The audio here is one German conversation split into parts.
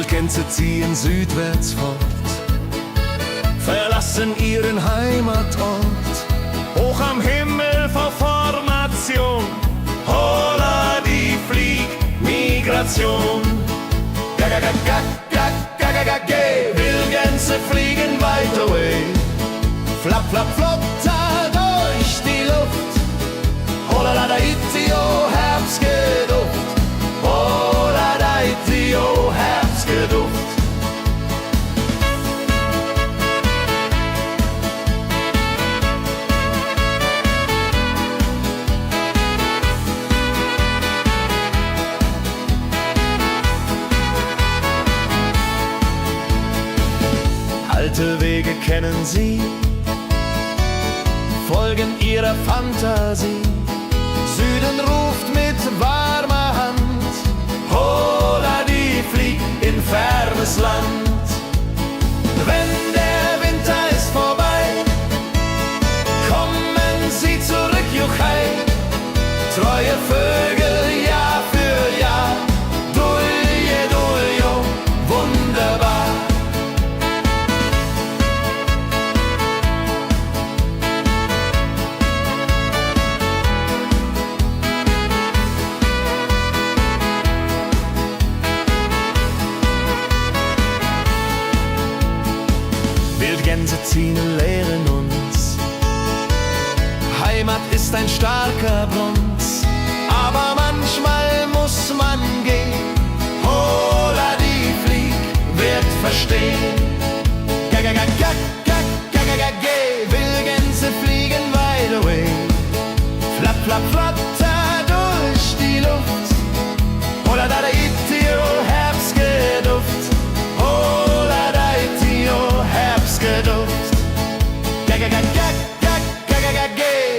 Wildgänse ziehen südwärts fort, verlassen ihren Heimatort. Hoch am Himmel vor Formation, holla die Fliegmigration. Gag, Wildgänse fliegen weit away. Flap, flap, flop, da durch die Luft. Holla da itio, Herbstgeduft. Holla da itio, Herbstgeduft. Alte Wege kennen sie, folgen ihrer Fantasie. Süden ruft mit warmer Hand, holla die flieg in fernes Land. Wenn der Winter ist vorbei, kommen sie zurück, Juchai. Treue Vögel, Jahr für Jahr, Dulje, Duljo, wunderbar. Wildgänse ziehen, lehren uns. Heimat ist ein starker Bronz, aber manchmal muss man gehen. Holla die Flieg wird verstehen. Wildgänse fliegen wide away. Flap, flap, flatter durch die Luft. Holla da itio, Herbstgeduft. Holla da itio, Herbstgeduft.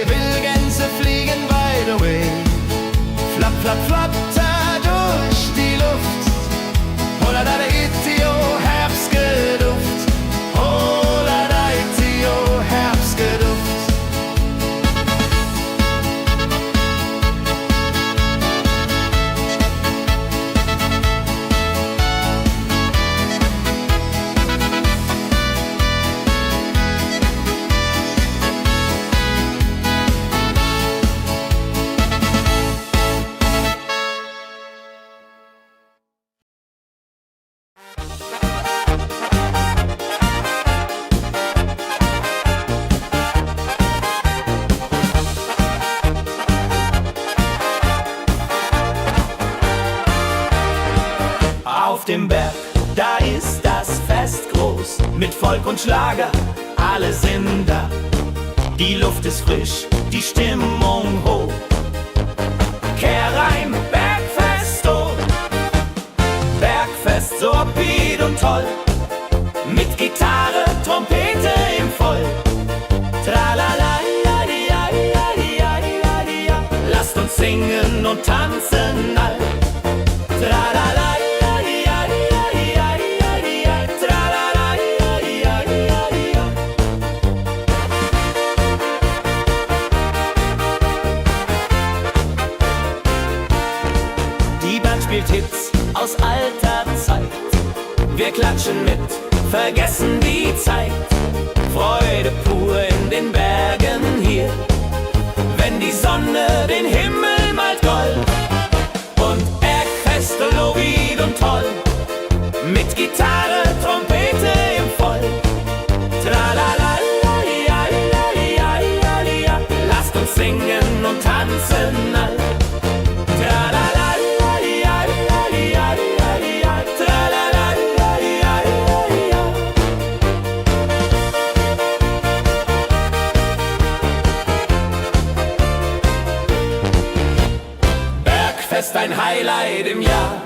Wildgänse fliegen wide away. Flap, flap, flatter durch die Luft. Holla da itio, Herbstgeduft. Holla da itio, Herbstgeduft. Auf dem Berg, da ist das Fest groß, mit Volk und Schlager, alle sind da. Die Luft ist frisch, die Stimmung hoch. Kehrreim, Bergfest, oh. Bergfest, so upbeat und toll. Mit Gitarre, Trompete im Voll. Tralala, ja, ja, ja, ja, ja, ja. Lasst uns singen und tanzen all. Tralala. Spielt Hits aus alter Zeit. Wir klatschen mit, vergessen die Zeit. Freude pur in den Bergen hier, wenn die Sonne den Himmel malt gold. Und Bergfest, lobig und toll, mit Gitarre, Trompete im Voll. Tralala, ja, ja, ja, ja, ja. Lasst uns singen und tanzen all. Tralala. Bergfest, ein Highlight im Jahr,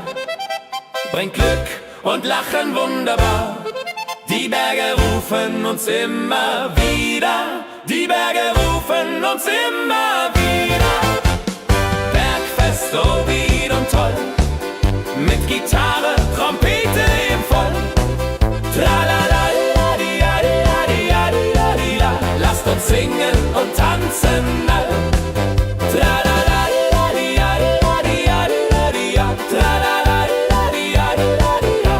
bringt Glück und Lachen wunderbar. Die Berge rufen uns immer wieder, die Berge rufen uns immer wieder. Bergfest, so wied und toll, mit Gitarre, Trompete im Voll. Tralala, ja, ja, ja, ja, ja. Lasst uns singen und tanzen all. Tralala, ja, ja, ja, ja, ja. Tralala, ja, ja, ja, ja.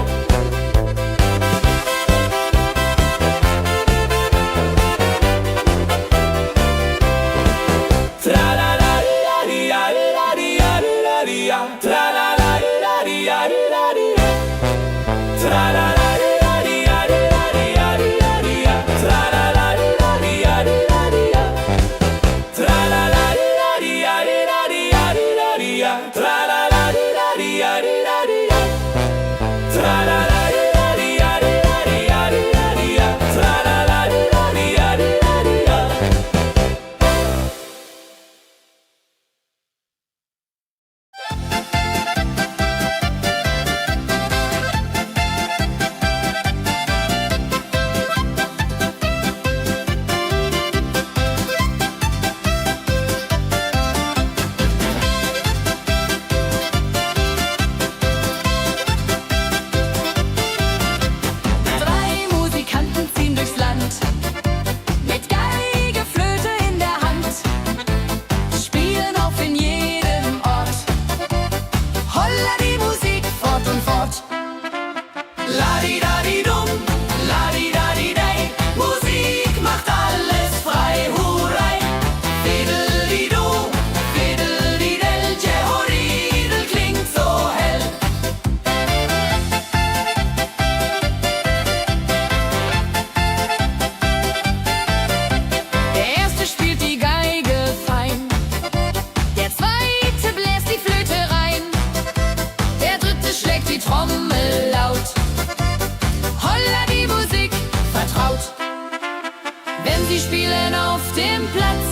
Sie spielen auf dem Platz,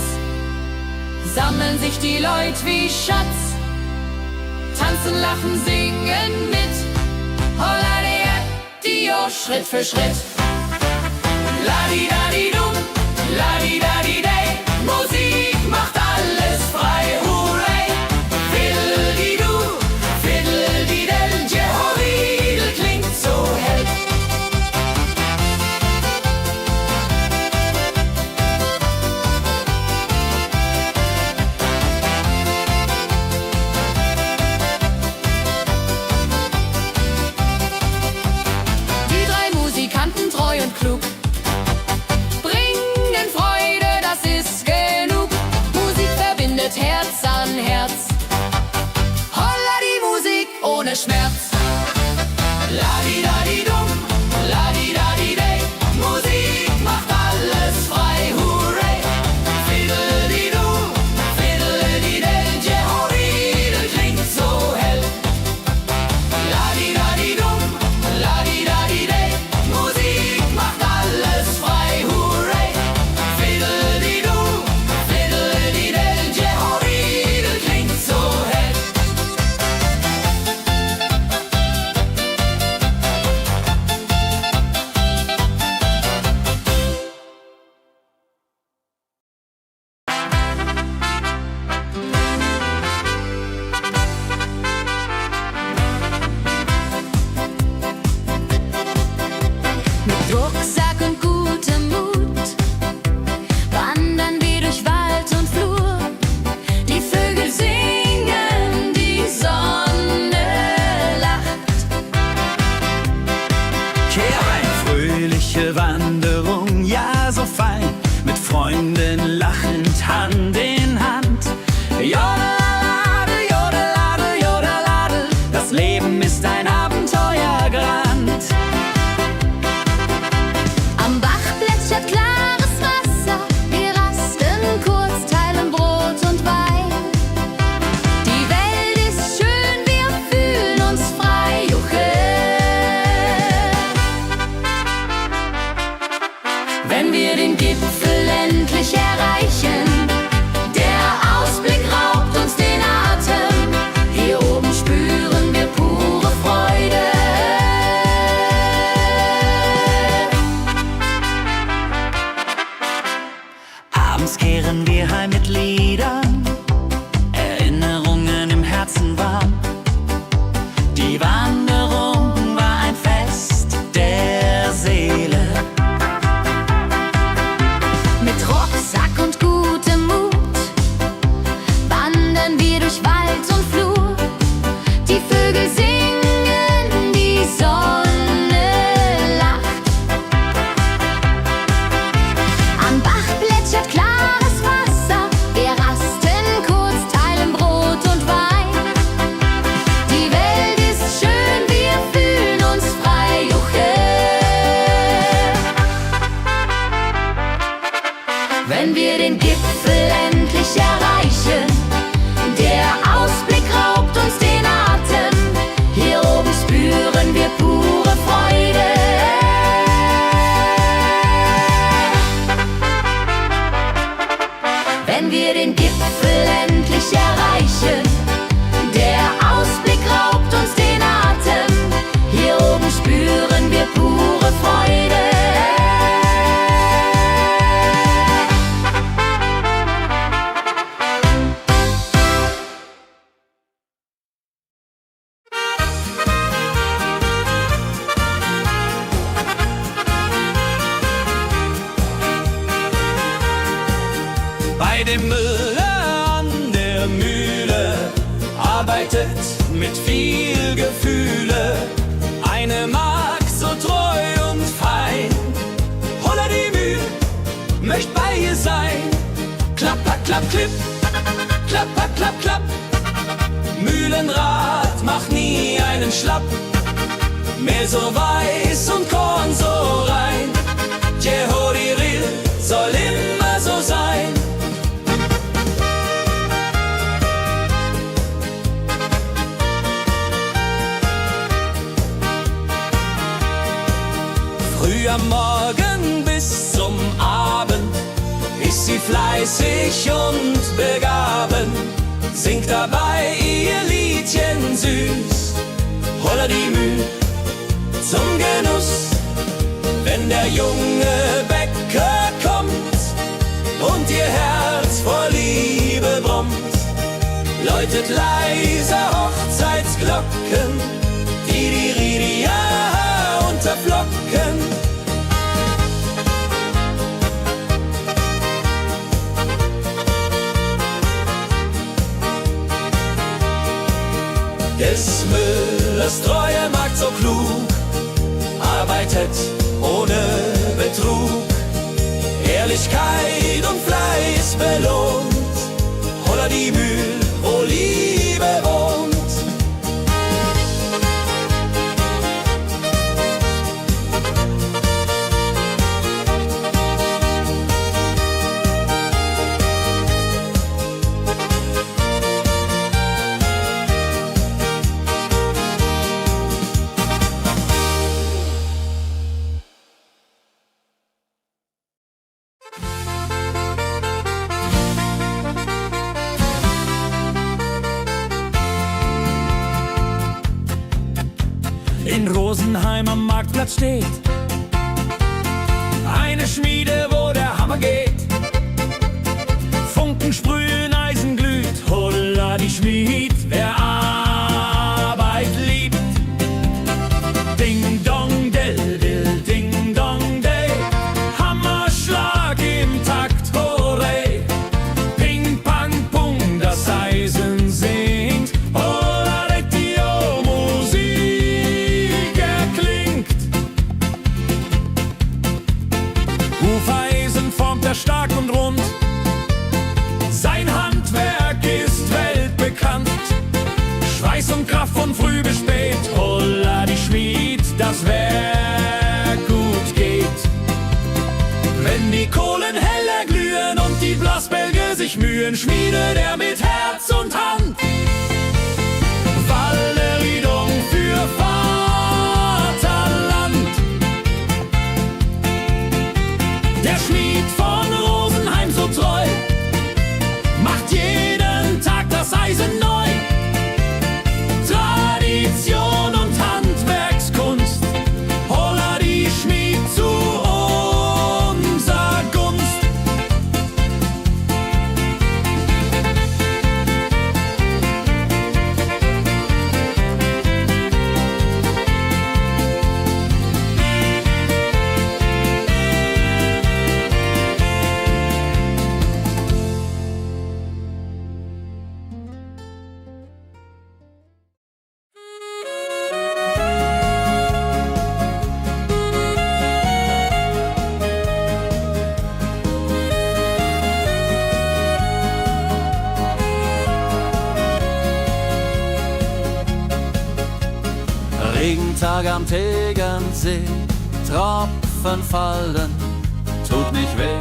sammeln sich die Leute wie Schatz, tanzen, lachen, singen mit. Holla Dio, Schritt für Schritt. Ladi-dadi-dum, ladi-dadi-day, Musik macht alles frei, hurray. Fiddle-di-du, fiddle-di-del, Jehoridel klingt so hell. Die drei Musikanten, treu und klug, bringen Freude spüren wir pure Freude. Wenn wir den Gipfel endlich erreichen, der Ausblick raubt uns den Atem. Hier oben spüren wir pure Freude. Bei dem Müller an der Mühle arbeitet mit viel Gefühle eine Magd so treu und fein. Holla die Mühe, möcht bei ihr sein. Klapper, klapp, klipp, klapper, klapp, klapp. Mühlenrad macht nie einen Schlapp. Mehr so weiß und Korn so rein. Jehoriril soll immer so sein. Früh am Morgen bis zum Abend ist sie fleißig und begaben, singt dabei ihr Liedchen süß. Holla die Müh zum Genuss, wenn der junge Bäcker kommt und ihr Herz vor Liebe brummt, läutet leise Hochzeitsglocken, die Ridia unterflocken. Des Müllers treue Magd so klug, arbeitet ohne Betrug, Ehrlichkeit und Fleiß belohnt. Holla die Mühl, wo Liebe wohnt. In Rosenheim am Marktplatz steht eine Schmiede, wo der Hammer geht. Funken sprühen, Eisen glüht, holla die Schmied, wer Arbeit liebt. Ding dong del dill, ding dong day, Hammerschlag im Takt, hooray. Ping pang pung, das Eisen singt, holla retio, Musik erklingt. Hufeisen formt er stark und rund, sein Handwerk ist weltbekannt. Schweiß und Kraft von früh bis spät, holla die Schmied, das Werk gut geht. Wenn die Kohlen heller glühen und die Blasbälge sich mühen, schmiedet er mit Herz und Hand Walleridung für Vaterland. Der Schmied von Rosenheim so treu macht jeden Tag das Eisen neu. Tradition und Handwerkskunst, holla die Schmied zu unser Gunst. Regentag am Tegernsee, Tropfen fallen, tut nicht weh.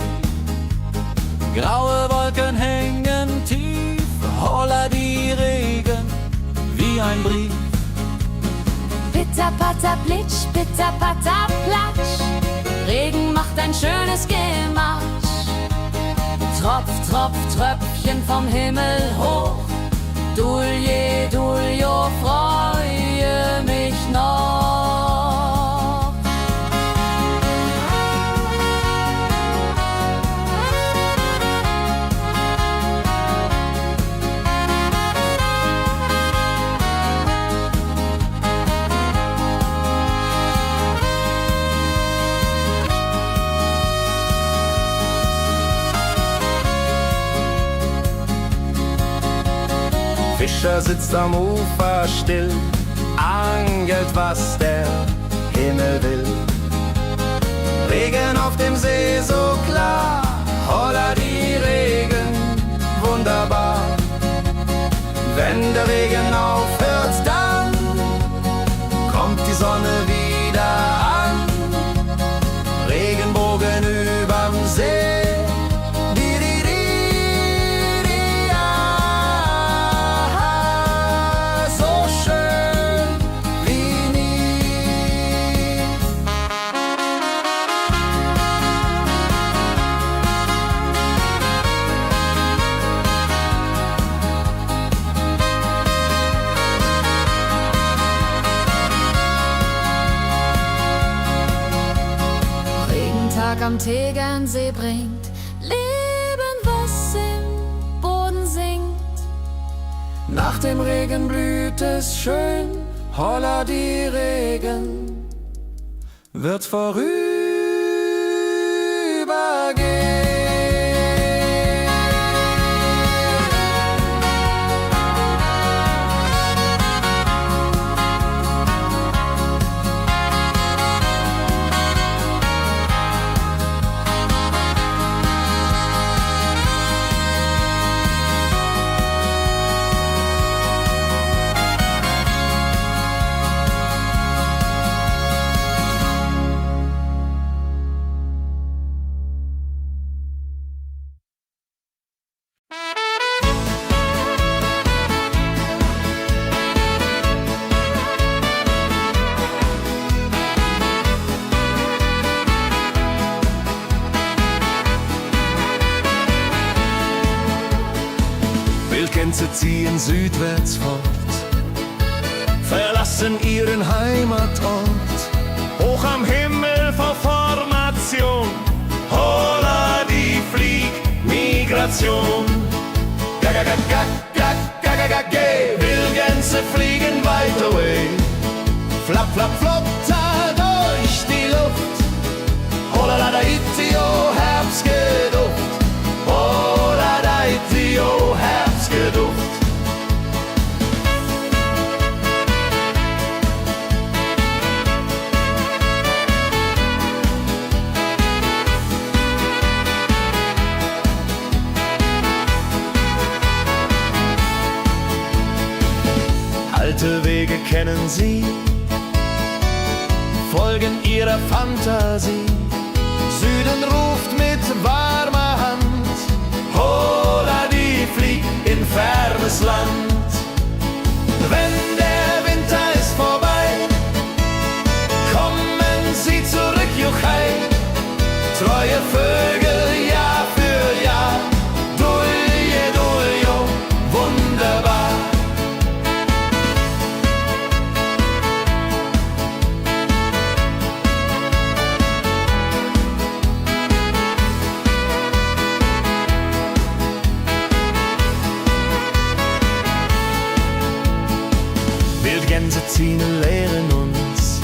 Graue Wolken hängen tief, holla die Regen wie ein Brief. Bitte Pitter, patter, plitsch, pitter, patter, platsch. Regen macht ein schönes Gematsch. Tropf, Tropf, Tröpfchen vom Himmel hoch. Dulje, Duljo, freue mich noch. Fischer sitzt am Ufer still, angelt, was der Himmel will. Regen auf dem See so klar, holla die Regen, wunderbar. Wenn der Regen aufhört, dann kommt die Sonne wieder an. Regenbogen überm See. Am Tegernsee bringt Leben, was im Boden singt. Nach dem Regen blüht es schön, holla die Regen wird vorübergehen. Wildgänse ziehen südwärts fort, verlassen ihren Heimatort. Hoch am Himmel vor Formation, holla die Fliegmigration. Gag, Wildgänse fliegen weit away. Flap, flap, flop, da durch die Luft. Holla da itio, Herbstgeduft. Holla da itio, Herbstgeduft. Alte Wege kennen sie, folgen ihrer Fantasie. Süden ruft mit warmer Hand, holla die flieg in fernes Land. Wenn der Winter ist vorbei, kommen sie zurück, Juchai. Treue Vögel Jahr für Jahr, Dulje, Duljo, wunderbar. Wildgänse ziehen, lehren uns.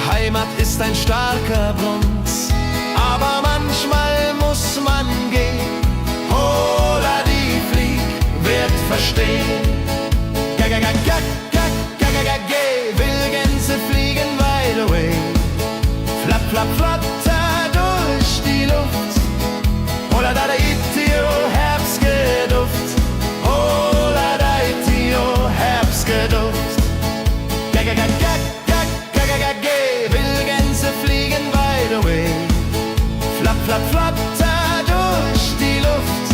Heimat ist ein starker Bronz, aber manchmal muss man gehen. Holla die Flieg wird verstehen. Wildgänse fliegen wide away. Flap, flap, flatter durch die Luft. Holla da itio, Herbstgeduft. Holla da itio, Herbstgeduft. Wildgänse fliegen wide away. Flap, flap, flatter durch die Luft.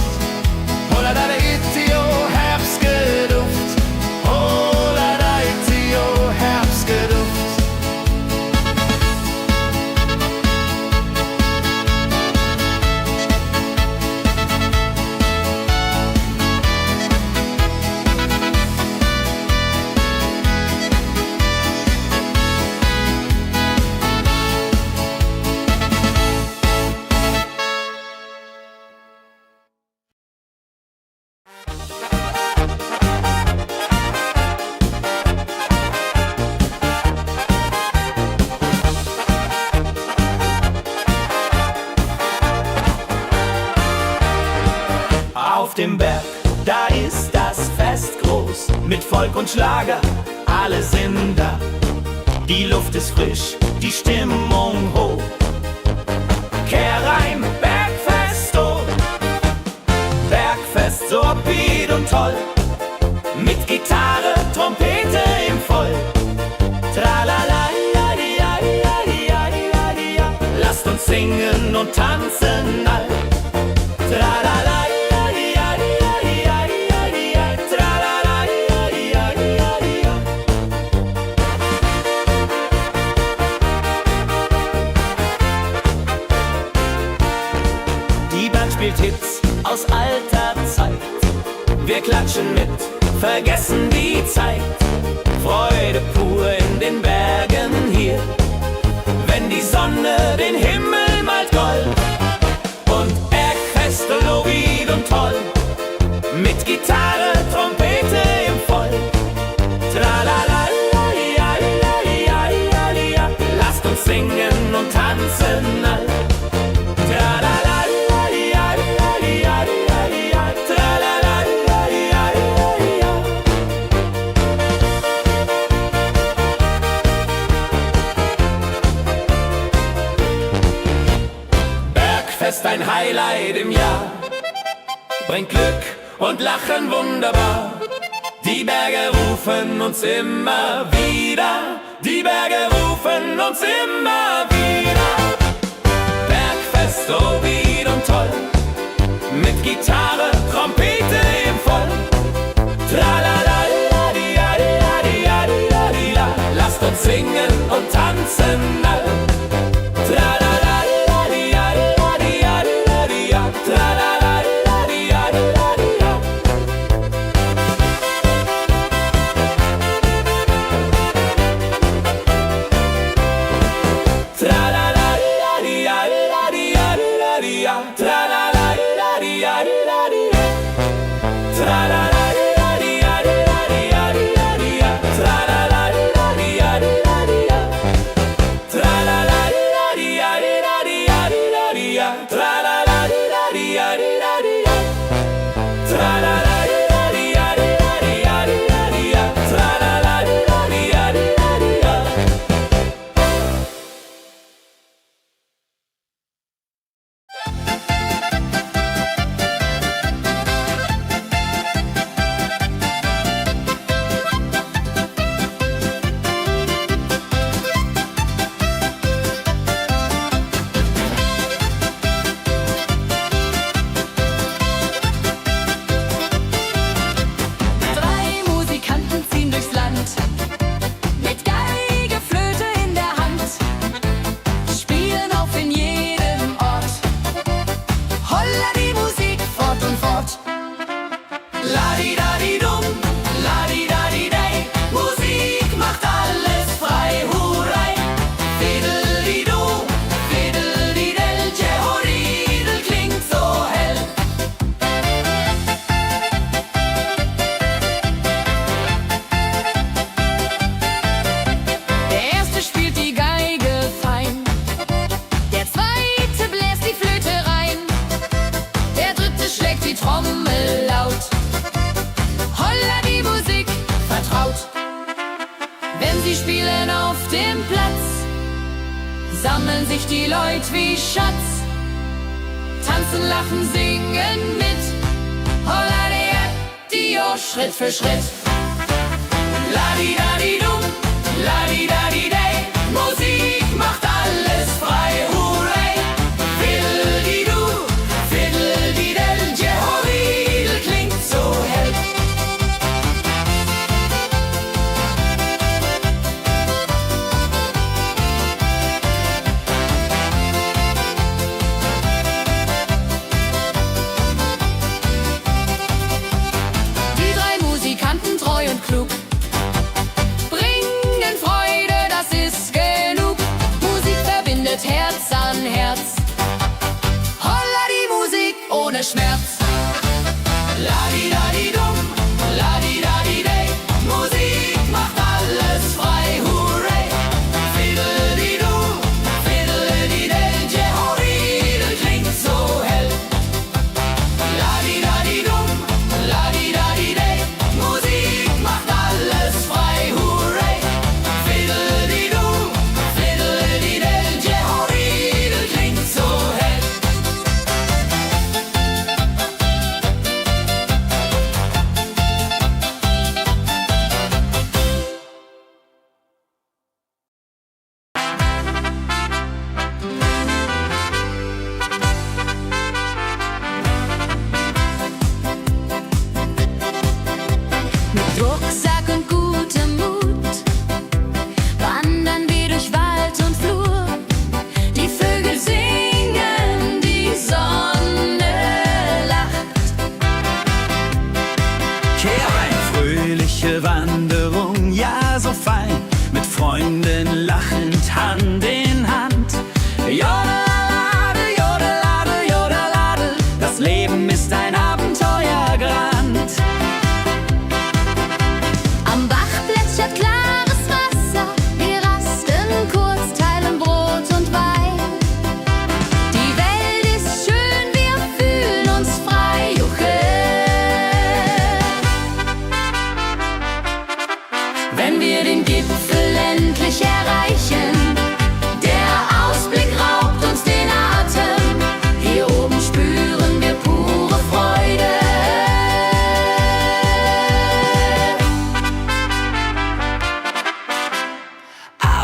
Holla da itio, Herbstgeduft. Holla da itio, Herbstgeduft. Auf dem Berg, da ist das Fest groß, mit Volk und Schlager, alle sind da. Die Luft ist frisch, die Stimmung hoch. Kehr rein, Bergfest, oh. Bergfest, so upbeat und toll. Mit Gitarre, Trompete im Voll. Tralala, ja, ja, ja, ja, ja, ja. Lasst uns singen und tanzen all. Tralala, ja, ja, ja, ja, ja, ja. Tralala, ja, ja, ja, ja. Die Band spielt Hits aus alter Zeit. Wir klatschen mit, vergessen die Zeit. Freude pur in den Bergen hier, wenn die Sonne den Himmel malt gold. Und Bergfest, lobig und toll, mit Gitarre, Trompete im Voll. Tralala, ja, ja, ja, ja, ja. Lasst uns singen und tanzen all. Tralala, ja, ja, ja, ja, ja. Tralala, ja, ja, ja, ja. Bergfest, ein Highlight im Jahr, bringt Glück und Lachen wunderbar. Die Berge rufen uns immer wieder, die Berge rufen uns immer wieder. Bergfest, so wied und toll, mit Gitarre, Trompete im Voll. Tralala, ja, ja, ja, ja, ja. Lasst uns singen und tanzen all. Tralala, ja, ja, ja, ja, ja. Tralala, ja, ja, ja. Tralala, ja, ja, ja, ja. Tralala, ja, ja, ja. Tralala, ja, ja, ja. Tralala, ja, ja, ja. Tralala, ja, ja, ja. Tralala, ja, ja, ja. Tralala, ja, ja, ja. Tralala, ja, ja, ja. Drei Musikanten ziehen durchs Land, mit Geige, Flöte in der Hand, spielen auf in jedem Ort. Holla die Musik fort und fort. Ladi-dadi-dum, ladi-dadi-dei, Musik macht alles frei, hurray. Fiddle-di-du, fiddle-di-del, Jehoridel klingt so hell. Der erste spielt die Geige fein, der zweite bläst die Flöte rein, der dritte schlägt die Trommel laut. Holla die Musik vertraut. Wenn sie spielen auf dem Platz, sammeln sich die Leute wie Schatz, tanzen, lachen, singen mit. Holla der Dio, Schritt für Schritt. Ladi-dadi-dum, ladi-dadi-dei, Musik macht alles frei, hurray. Fiddle-di-du, fiddle-di-del, Jehoridel klingt so hell. Die drei Musikanten, treu und klug,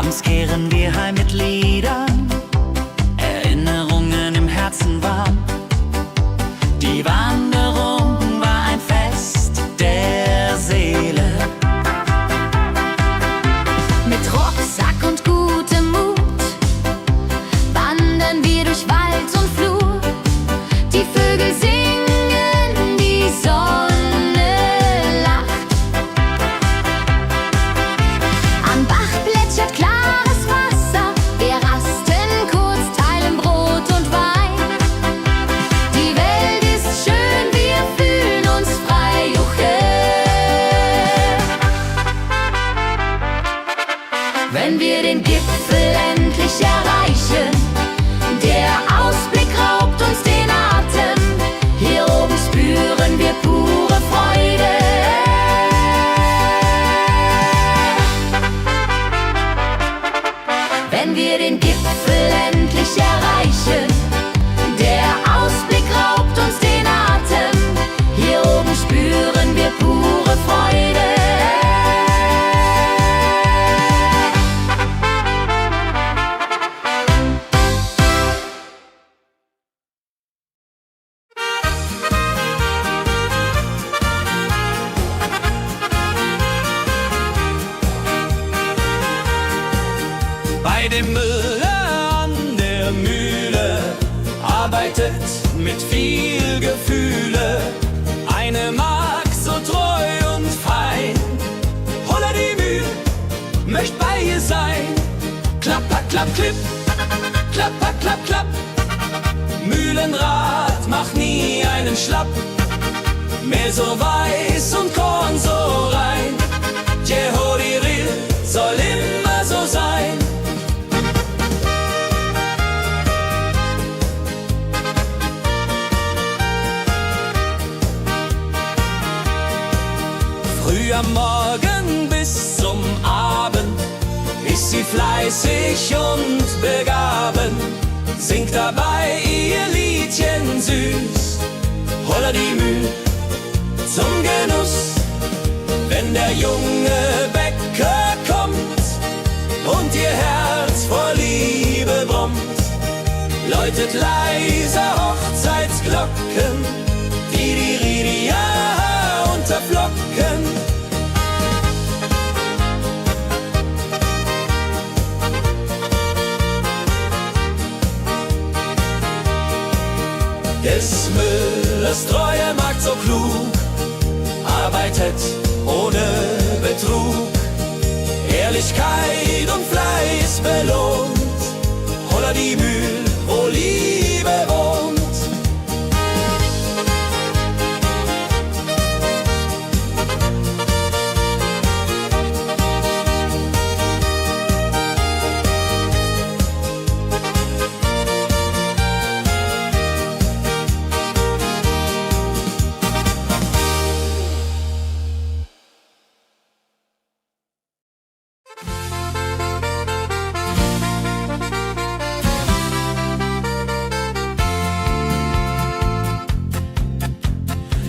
Abends kehren wir heim mit Liedern, Erinnerungen im Herzen warm. Die Wanderung war ein Fest der Seele. Mit Rucksack und gutem Mut wandern wir durch Wald und Flur. Die Vögel singen, die Sonne lacht. Am Bach plätschert klares Wasser. Wir rasten kurz, teilen Brot und Wein. Die Welt ist schön, wir fühlen uns frei. Juche. Wenn wir den Gipfel endlich erreichen, der Ausblick raubt uns den Atem. Hier oben spüren wir pure Freude. Wenn wir den Gipfel endlich erreichen, der Ausblick raubt uns den Atem. Hier oben spüren wir pure Freude. Bei dem Müller an der Mühle arbeitet mit viel Gefühle eine Magd so treu und fein. Holla die Mühl, möcht bei ihr sein. Klapper, klapp, klipp, klapper, klapp, klapp. Mühlenrad macht nie einen Schlapp. Mehr so weiß und Korn so rein. Jehodiril soll immer so sein. Früh am Morgen bis zum Abend ist sie fleißig und begaben, singt dabei ihr Liedchen süß. Holla die Mühl zum Genuss, wenn der junge Bäcker kommt und ihr Herz vor Liebe brummt, läutet leise Hochzeitsglocken, die Ridia unterflocken. Des Müllers treue Magd so klug, arbeitet ohne Betrug, Ehrlichkeit und Fleiß belohnt. Holla die Mühl, wo Liebe wohnt.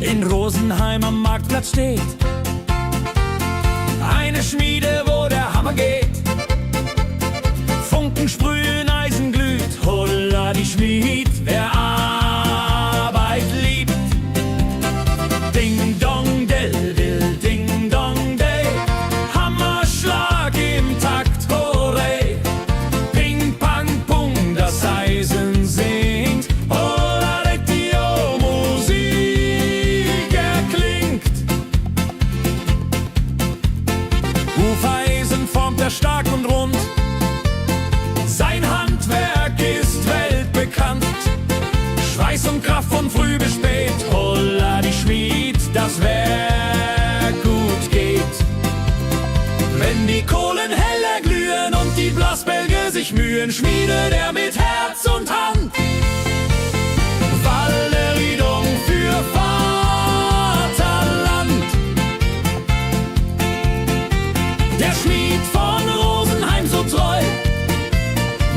In Rosenheim am Marktplatz steht eine Schmiede, wo der Hammer geht. Funken sprühen, Eisen glüht, holla die Schmied, wer Arbeit liebt. Ding dong del dill, ding dong day, Hammerschlag im Takt, hooray. Ping pang pung, das Eisen singt, holla die Musik erklingt. Hufeisen formt er stark und rund, sein Handwerk ist weltbekannt. Schweiß und Kraft von früh bis spät, holla die Schmied, das Werk gut geht. Wenn die Kohlen heller glühen und die Blasbälge sich mühen, schmiedet er mit Herz und Hand Walleriedung für Vaterland. Der Schmied von Rosenheim so treu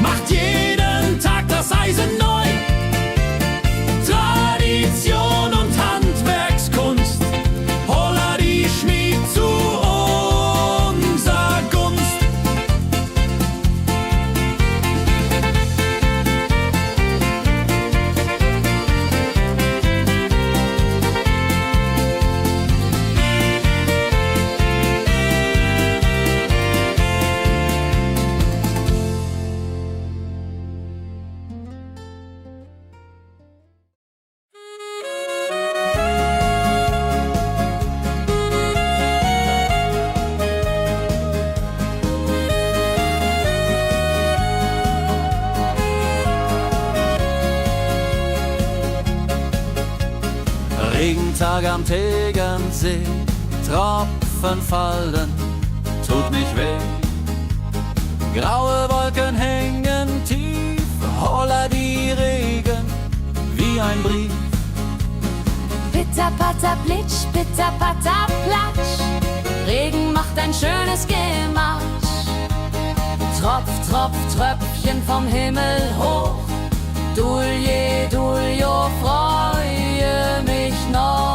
macht jeden Tag das Eisen neu. Tradition und Handwerkskunst, holla die Schmied zu unser Gunst. Regentag am Tegernsee, Tropfen fallen, tut nicht weh. Graue Wolken hängen tief, holla die Regen wie ein Brief. Pitter, patter, plitsch, pitter, patter, platsch. Regen macht ein schönes Gematsch. Tropf, Tropf, Tröpfchen vom Himmel hoch. Dulje, Duljo, freue mich noch.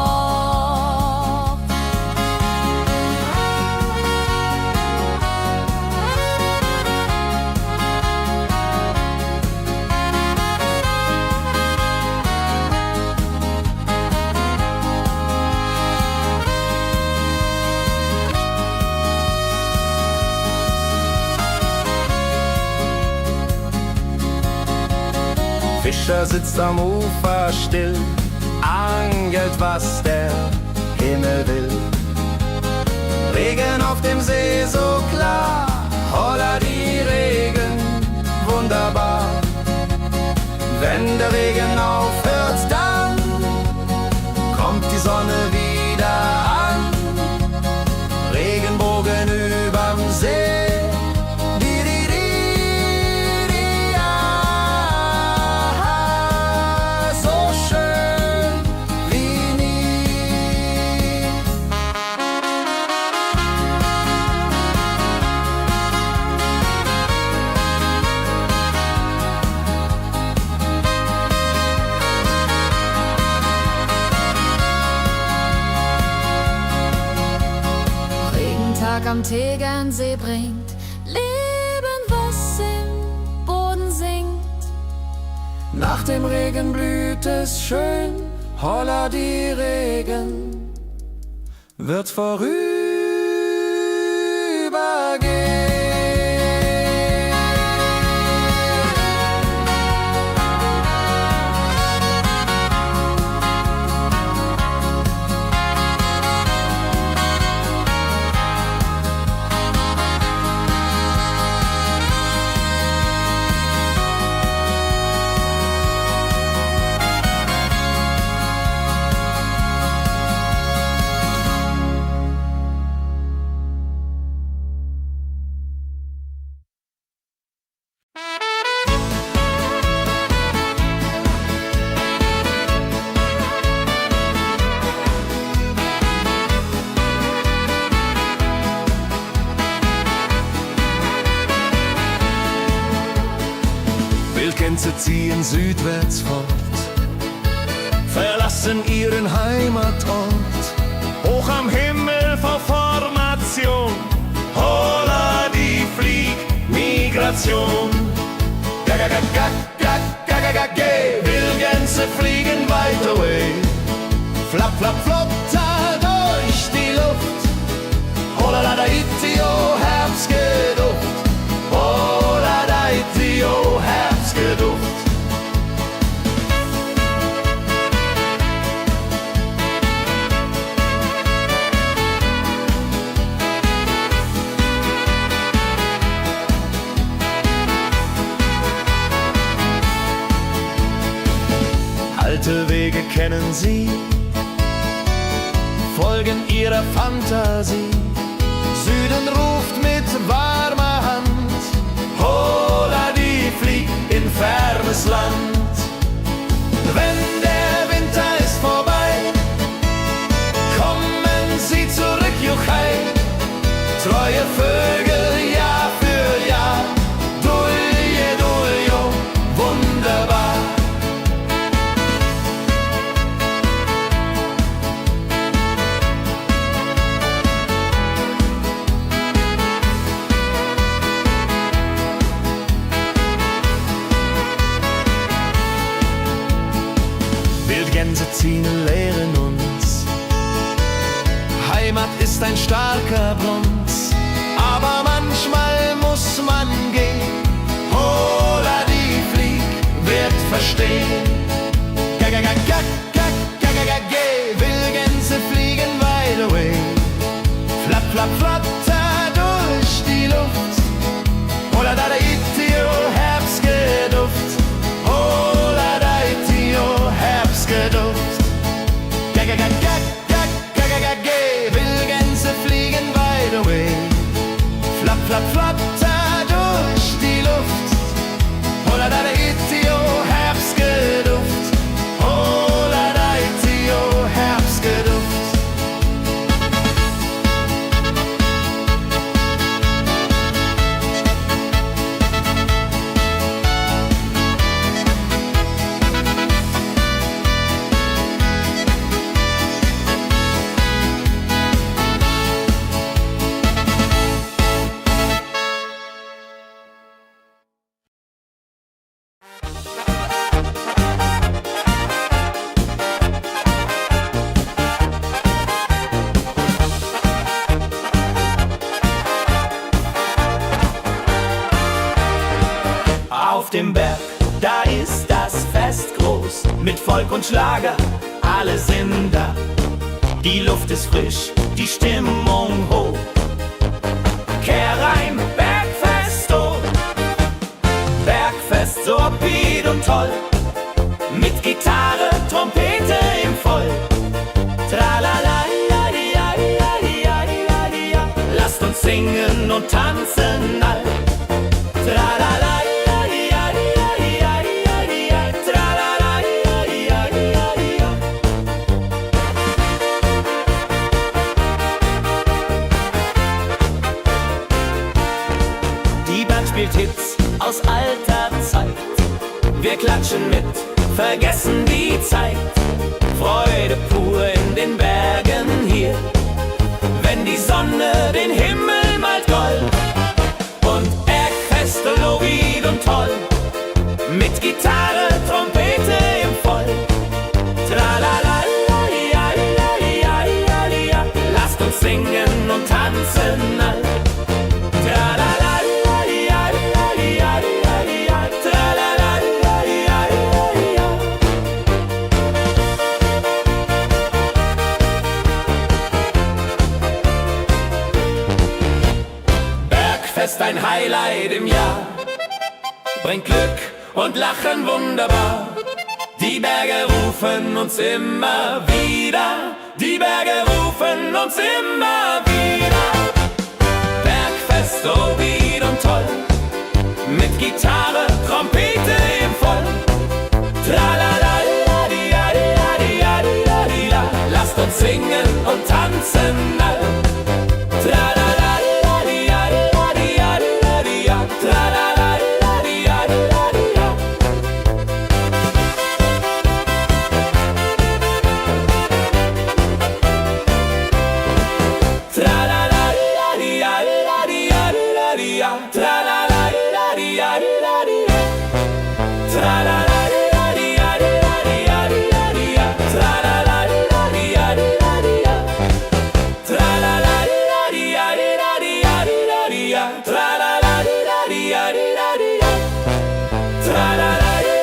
Fischer sitzt am Ufer still, angelt, was der Himmel will. Regen auf dem See so klar, holla die Regen, wunderbar. Wenn der Regen aufhört, dann kommt die Sonne wieder an. Regenbogen überm See. Am Tegernsee bringt Leben, was im Boden singt. Nach dem Regen blüht es schön, holla die Regen wird vorübergehen. Wildgänse ziehen südwärts fort, verlassen ihren Heimatort. Hoch am Himmel vor Formation, holla die Fliegmigration. Wildgänse fliegen weit away, flapp, flapp, flotter durch die Luft. Holla da itio, Herbstgeduft. Holla da itio, Herbstgeduft. Alte Wege kennen sie, folgen ihrer Fantasie. Süden ruft mit warmer Hand, holla die flieg in fernes Land. Wenn der Winter ist vorbei, kommen sie zurück, Juchai. Treue Vögel Jahr für Jahr, Dulje, Duljo, wunderbar. Wildgänse ziehen, lehren uns. Heimat ist ein starker Bronz, aber manchmal muss man gehen. Holla die Flieg wird verstehen. Wildgänse fliegen wide away, flapp, flapp, flatter durch die Luft. Holla da itio, Herbstgeduft. Holla da itio, Herbstgeduft. Auf dem Berg, da ist das Fest groß, mit Volk und Schlager, alle sind da. Die Luft ist frisch, die Stimmung hoch. Kehr rein, Bergfest, oh. Bergfest, so upbeat und toll. Mit Gitarre, Trompete im Voll. Tralala, ja, ja, ja, ja, ja, ja. Lasst uns singen und tanzen all. Tralala, ja, ja, ja, ja, ja, ja. Tralala, ja, ja, ja, ja. Die Band spielt Hits aus alter Zeit. Wir klatschen mit, vergessen die Zeit. Freude pur in den Bergen hier, wenn die Sonne den Himmel malt gold. Und Bergfest, Lovid und toll, mit Gitarre, Trompete im Voll. Tralala, ja, ja, ja, ja, ja. Lasst uns singen und tanzen all. Tralala, ja, ja, ja, ja, ja. Tralala, ja, ja, ja, ja. Bergfest, ein Highlight im Jahr, bringt Glück und Lachen wunderbar. Die Berge rufen uns immer wieder, die Berge rufen uns immer wieder. Bergfest, so wied und toll, mit Gitarre, Trompete im Voll. Tralala, di, ja, di, ja, di, ja, di, ja. Lasst uns singen und tanzen all. Tralala, di, ja, di, ja, di, ja. Tralala, di, ja, di, ja. Tralala, di, ja, di, ja. Tralala, di, ja, di, ja. Tralala, di, ja, di, ja. Tralala, di, ja, di, ja. Tralala, di, ja, di, ja. Tralala, di, ja, di, ja. Tralala, di,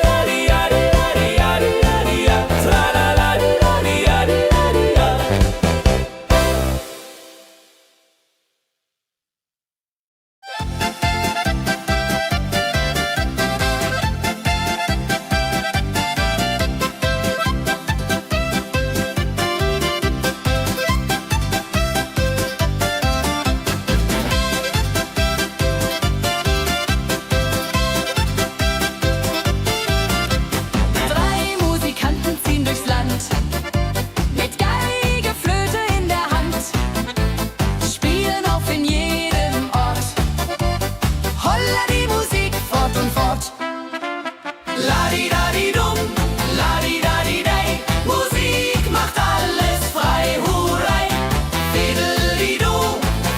ja, di, ja. Tralala, di, ja, di, ja. Drei Musikanten ziehen durchs Land, mit Geige, Flöte in der Hand, spielen auf in jedem Ort. Holla die Musik fort und fort. Ladi-dadi-dum, ladi-dadi-dei, Musik macht alles frei, hurray. Fiddle-di-du,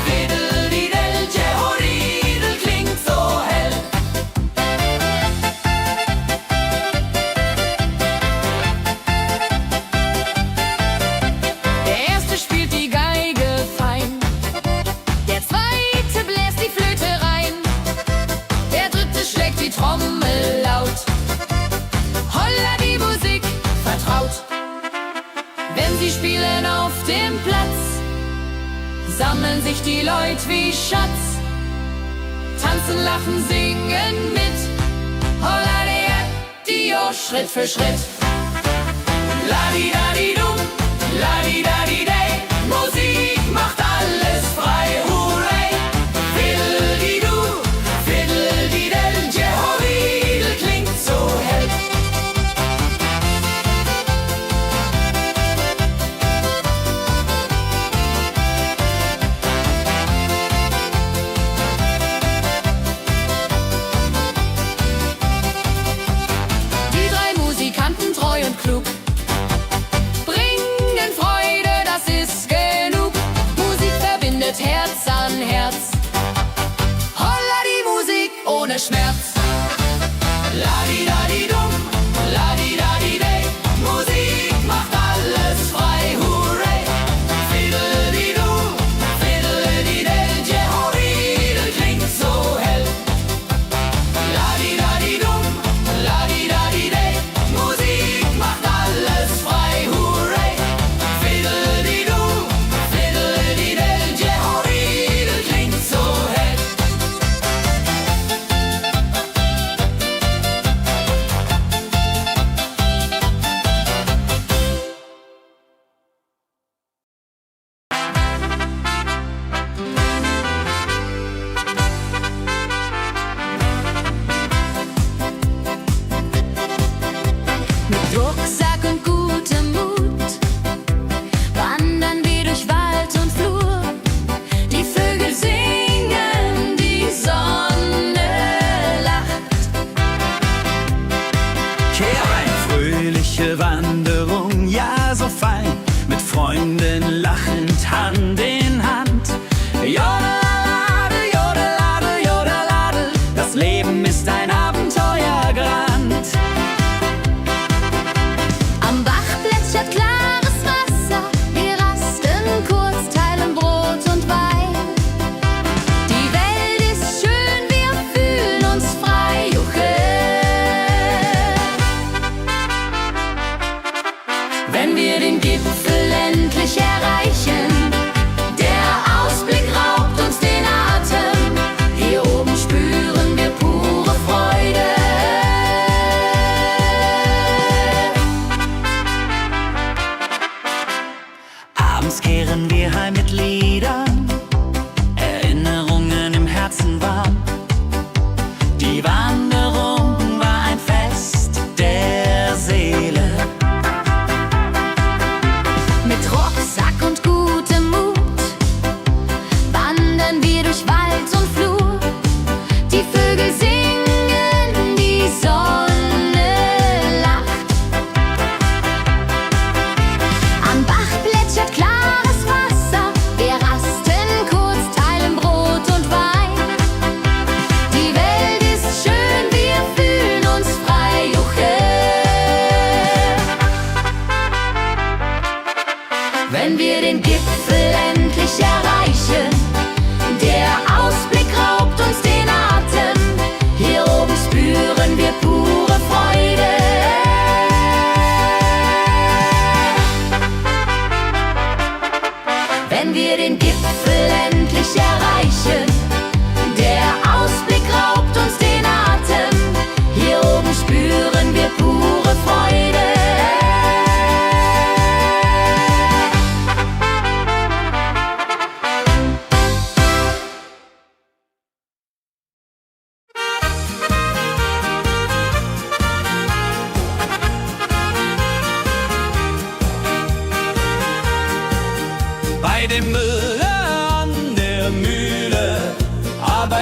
fiddle-di-del, Jehoridel klingt so hell. Der erste spielt die Geige fein, der zweite bläst die Flöte rein, der dritte schlägt die Trommel laut. Holla die Musik vertraut. Wenn sie spielen auf dem Platz, sammeln sich die Leute wie Schatz, tanzen, lachen, singen mit. Holla der Dio, Schritt für Schritt. Ladi-dadi-dum, ladi-dadi-dei, Musik macht alles frei, hurray. Fiddle-di-du, fiddle-di-del, Jehoridel klingt so hell. Die drei Musikanten, treu und klug, bringen Freude, das ist genug. Musik verbindet Herz an Herz. Holla die Musik ohne Schmerz. Ladi-dadi-dum, ladi-dadi-dei, Musik macht alles frei, hurray. Fiddle-di-du, fiddle-di-del, Jehoridel klingt so hell. Ladi-dadi-dum,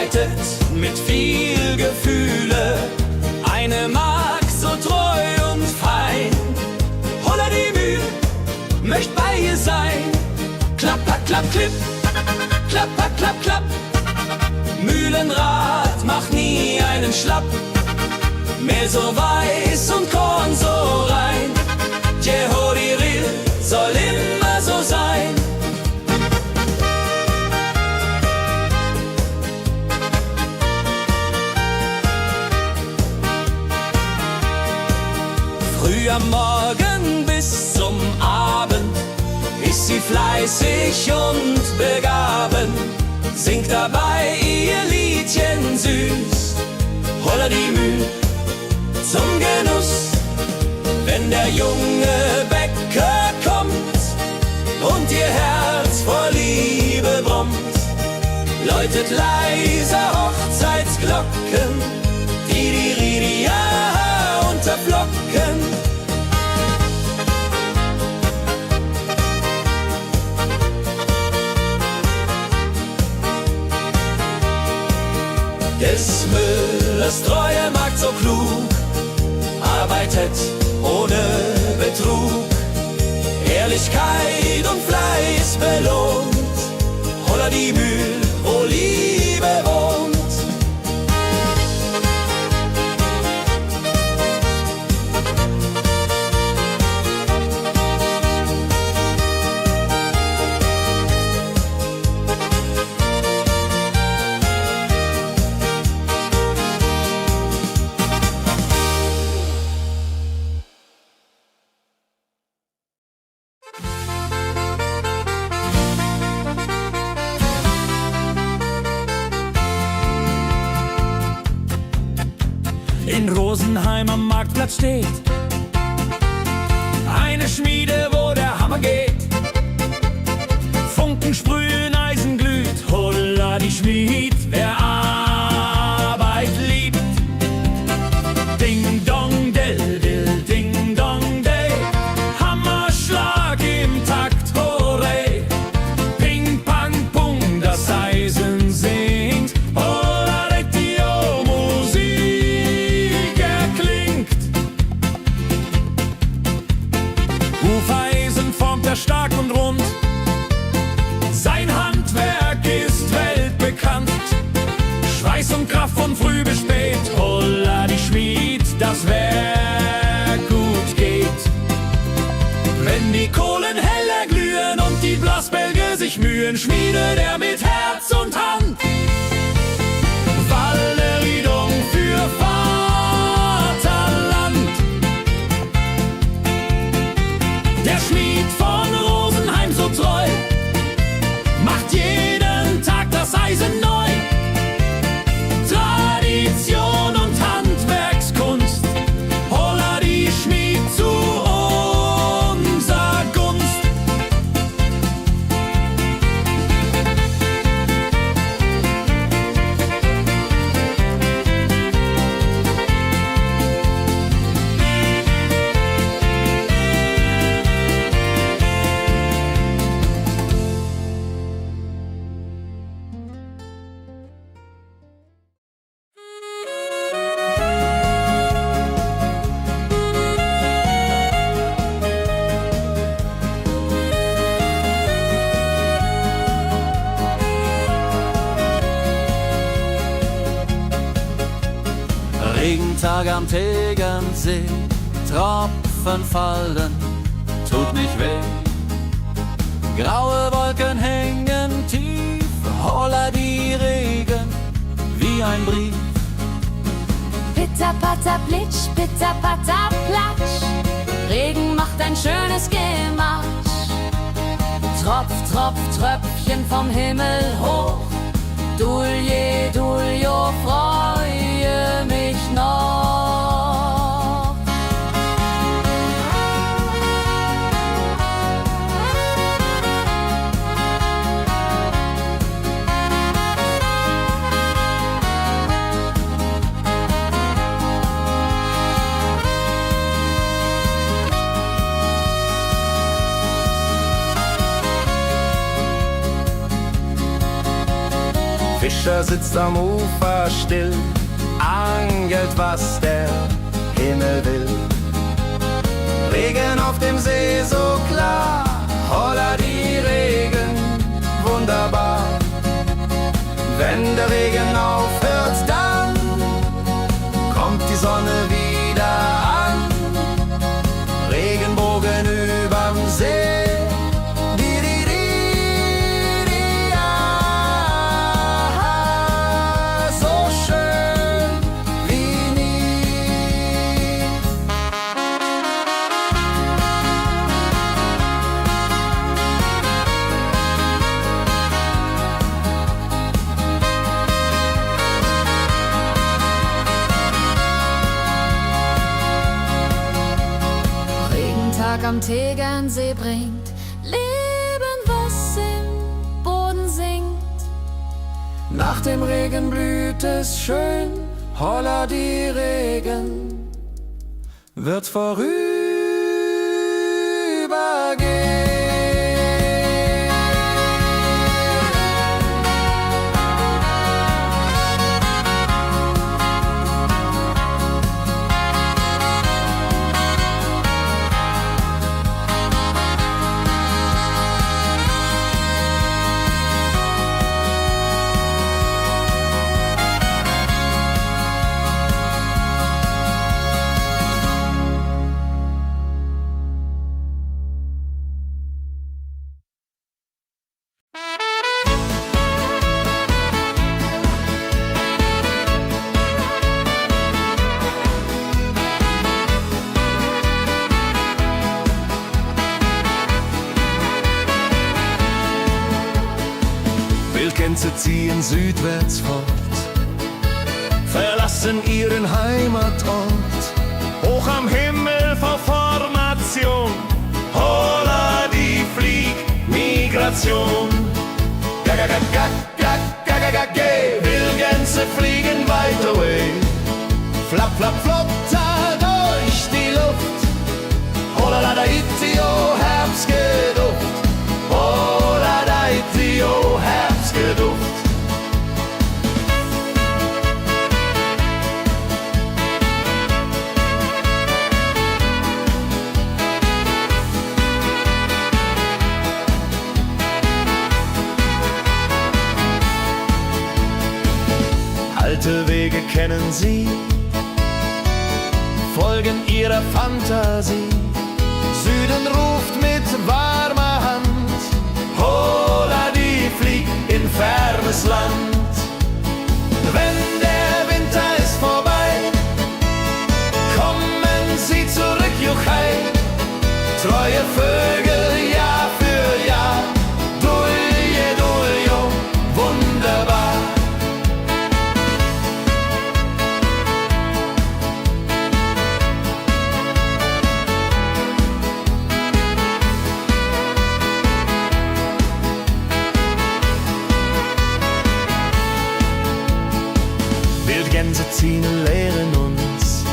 arbeitet mit viel Gefühle. Eine Magd so treu und fein. Holla die Mühl, möcht bei ihr sein. Klapper, klapp, klipp, klapper, klapp, klapp. Mühlenrad macht nie einen Schlapp. Mehl so weiß und Korn so rein. Jehodiril soll immer so sein. Früh am Morgen bis zum Abend ist sie fleißig und begaben, singt dabei ihr Liedchen süß. Holla die Mühl zum Genuss, wenn der junge Bäcker kommt und ihr Herz vor Liebe brummt, läutet leiser Hochzeitsglocken, die Ridia unterflocken. Des Müllers treue Magd so klug, arbeitet ohne Betrug, Ehrlichkeit und Fleiß belohnt. Holla die Mühl, wo Liebe wohnt. In Rosenheim am Marktplatz steht eine Schmiede, wo der Hammer geht. Funken sprühen, Eisen glüht, holla die Schmied, wer Arbeit liebt. Ding dong del dill, ding dong day, Hammerschlag im Takt, hurray. Ping pang pung, das Eisen singt, holla die Musik erklingt. Hufeisen formt er stark und rund, sein Handwerk ist weltbekannt. Schweiß und Kraft von früh bis spät, holla die Schmied, das Werk gut geht. Wenn die Kohlen heller glühen und die Blasbälge sich mühen, schmiedet er mit Herz und Hand Walleriedung für Vaterland. Der Schmied von Rosenheim so treu macht jeden Tag das Eisen neu. Tradition und Handwerkskunst, holla die Schmied zu unser Gunst. Regentag am Tegernsee, Tropfen fallen, tut nicht weh. Graue Wolken hängen tief, holla die Regen wie ein Brief. Pitter, patter, plitsch, pitter, patter, platsch. Regen macht ein schönes Gematsch. Tropf, Tropf, Tröpfchen vom Himmel hoch. Dulje, Duljo, freue mich noch. Fischer sitzt am Ufer still, angelt, was der Himmel will. Regen auf dem See so klar, holla die Regen, wunderbar. Wenn der Regen aufhört, dann kommt die Sonne wieder an. Regenbogen überm See. Am Tegernsee bringt Leben, was im Boden singt. Nach dem Regen blüht es schön, holla die Regen wird vorübergehen. Wildgänse ziehen südwärts fort, verlassen ihren Heimatort. Hoch am Himmel vor Formation, holla die Fliegmigration. Gag, Wildgänse fliegen weit away. Flap, flap, flop, da durch die Luft. Holla da itio, Herbstgeduft. Holla da itio, Herbstgeduft. Alte Wege kennen sie, folgen ihrer Fantasie. Süden ruft mit warmer Hand, holla die flieg in fernes Land. Wenn der Winter ist vorbei, kommen sie zurück, Juchai. Treue Vögel Jahr für Jahr, dulje, duljo, wunderbar. Wildgänse ziehen, lehren uns.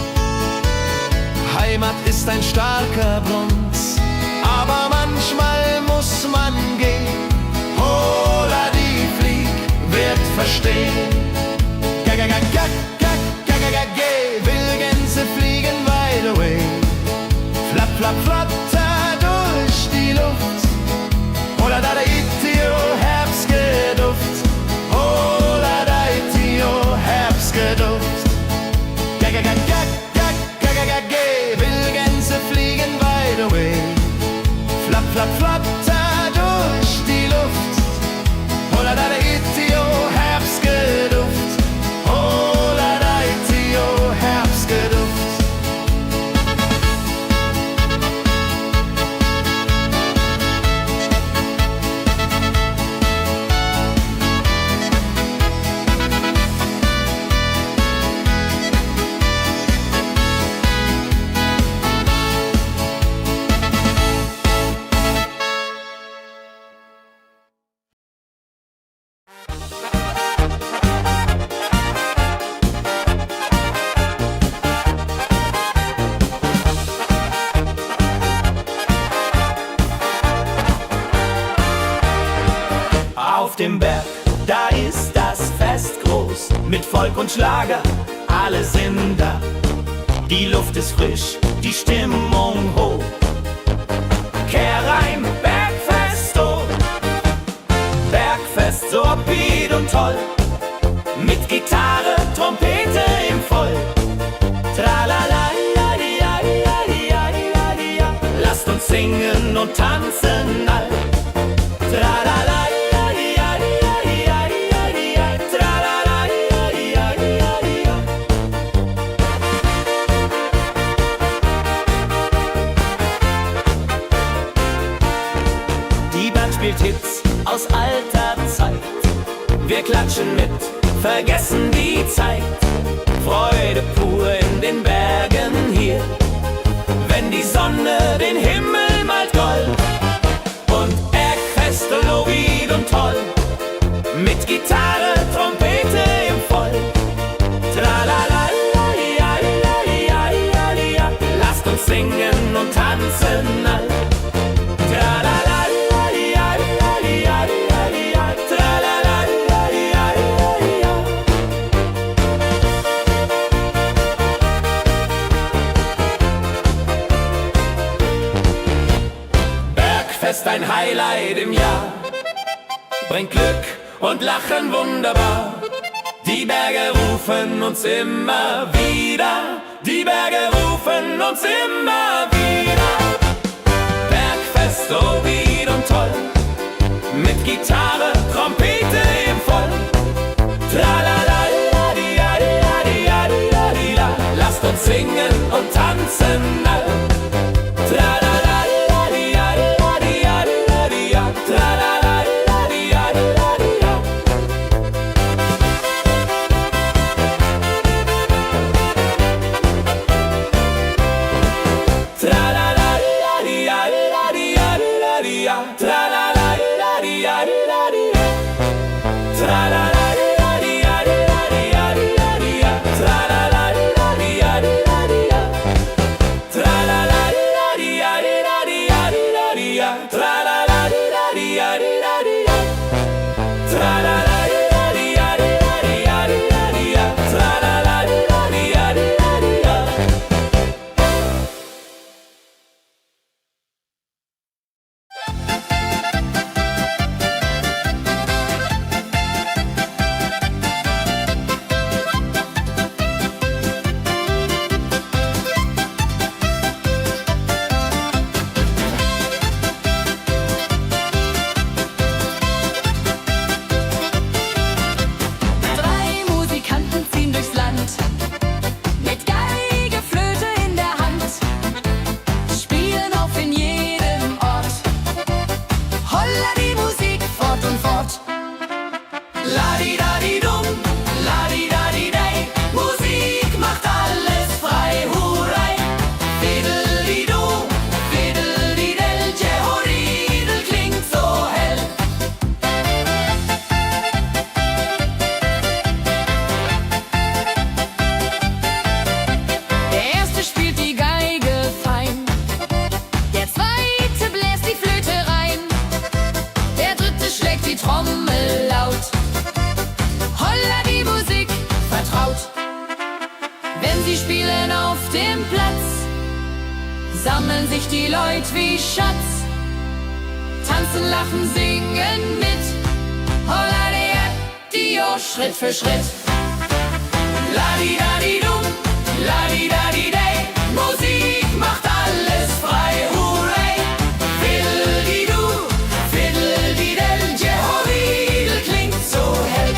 Heimat ist ein starker Brunz, aber manchmal muss man gehen. Holla die Flieg wird verstehen. Wildgänse fliegen wide away. Flap, flap, flatter durch die Luft. Holla da itio, Herbstgeduft. Holla da itio, Herbstgeduft. Wildgänse fliegen wide away. Flap, flap, flatter durch die Luft. Holla da itio, Herbstgeduft. Holla da itio, Herbstgeduft. mit Volk und Schlager, alle sind da. Die Luft ist frisch, die Stimmung hoch. Kehrreim, Bergfest, oh. Bergfest, so upbeat und toll. Mit Gitarre, Trompete im Voll. Tralala, ja, ja, ja, ja, ja, ja. Lasst uns singen und tanzen all. Tralala, ja, ja, ja, ja, ja, ja. Tralala, ja, ja, ja, ja. Die Band spielt Hits aus alter Zeit. Wir klatschen mit, vergessen die Zeit. Freude pur in den Bergen hier, wenn die Sonne den Himmel malt gold. Und Bergfest, Lovid und toll, mit Gitarre, Trompete im Voll. Tralala, ja, ja, ja, ja, ja. Lasst uns singen und tanzen all. Tralala, ja, ja, ja, ja, ja. Tralala, ja, ja, ja, ja. Bergfest, ein Highlight im Jahr, bringt Glück und Lachen wunderbar. Die Berge rufen uns immer wieder, die Berge rufen uns immer wieder. Bergfest, so wied und toll, mit Gitarre, Trompete im Voll. Tralala, ja, ja, ja, ja, ja, ja. Lasst uns singen und tanzen all. Tralala, ja, ja, ja, ja, ja, ja. Tralala, ja, ja, ja, ja. Tralala, ja, ja, ja, ja, ja. Tralala, ja, ja, ja, ja. Tralala, ja, ja, ja, ja, ja. Tralala, ja, ja, ja, ja. Tralala, ja, ja, ja, ja. Tralala, ja, ja, ja, ja. Tralala, ja, ja, ja, ja. Tralala, ja, ja, ja, ja. Drei Musikanten ziehen durchs Land, mit Geige, Flöte in der Hand, spielen auf in jedem Ort. Holla die Musik fort und fort. Ladi-dadi-dum, ladi-dadi-dei, Musik macht alles frei, hurrei. Fiddeli-du, fiddeli-del, Jehoridel klingt so hell. Der erste spielt die Geige fein, der zweite bläst die Flöte rein, der dritte schlägt die Trommel laut. Holla die Musik vertraut. Wenn sie spielen auf dem Platz, sammeln sich die Leute wie Schatz. Tanzen, lachen, singen mit. Holla der Dio, Schritt für Schritt. Ladi-dadi-dum, ladi-dadi-dei, Musik macht alles frei, hurray. Fiddeli-du, fiddeli-del, Jehoridel klingt so hell.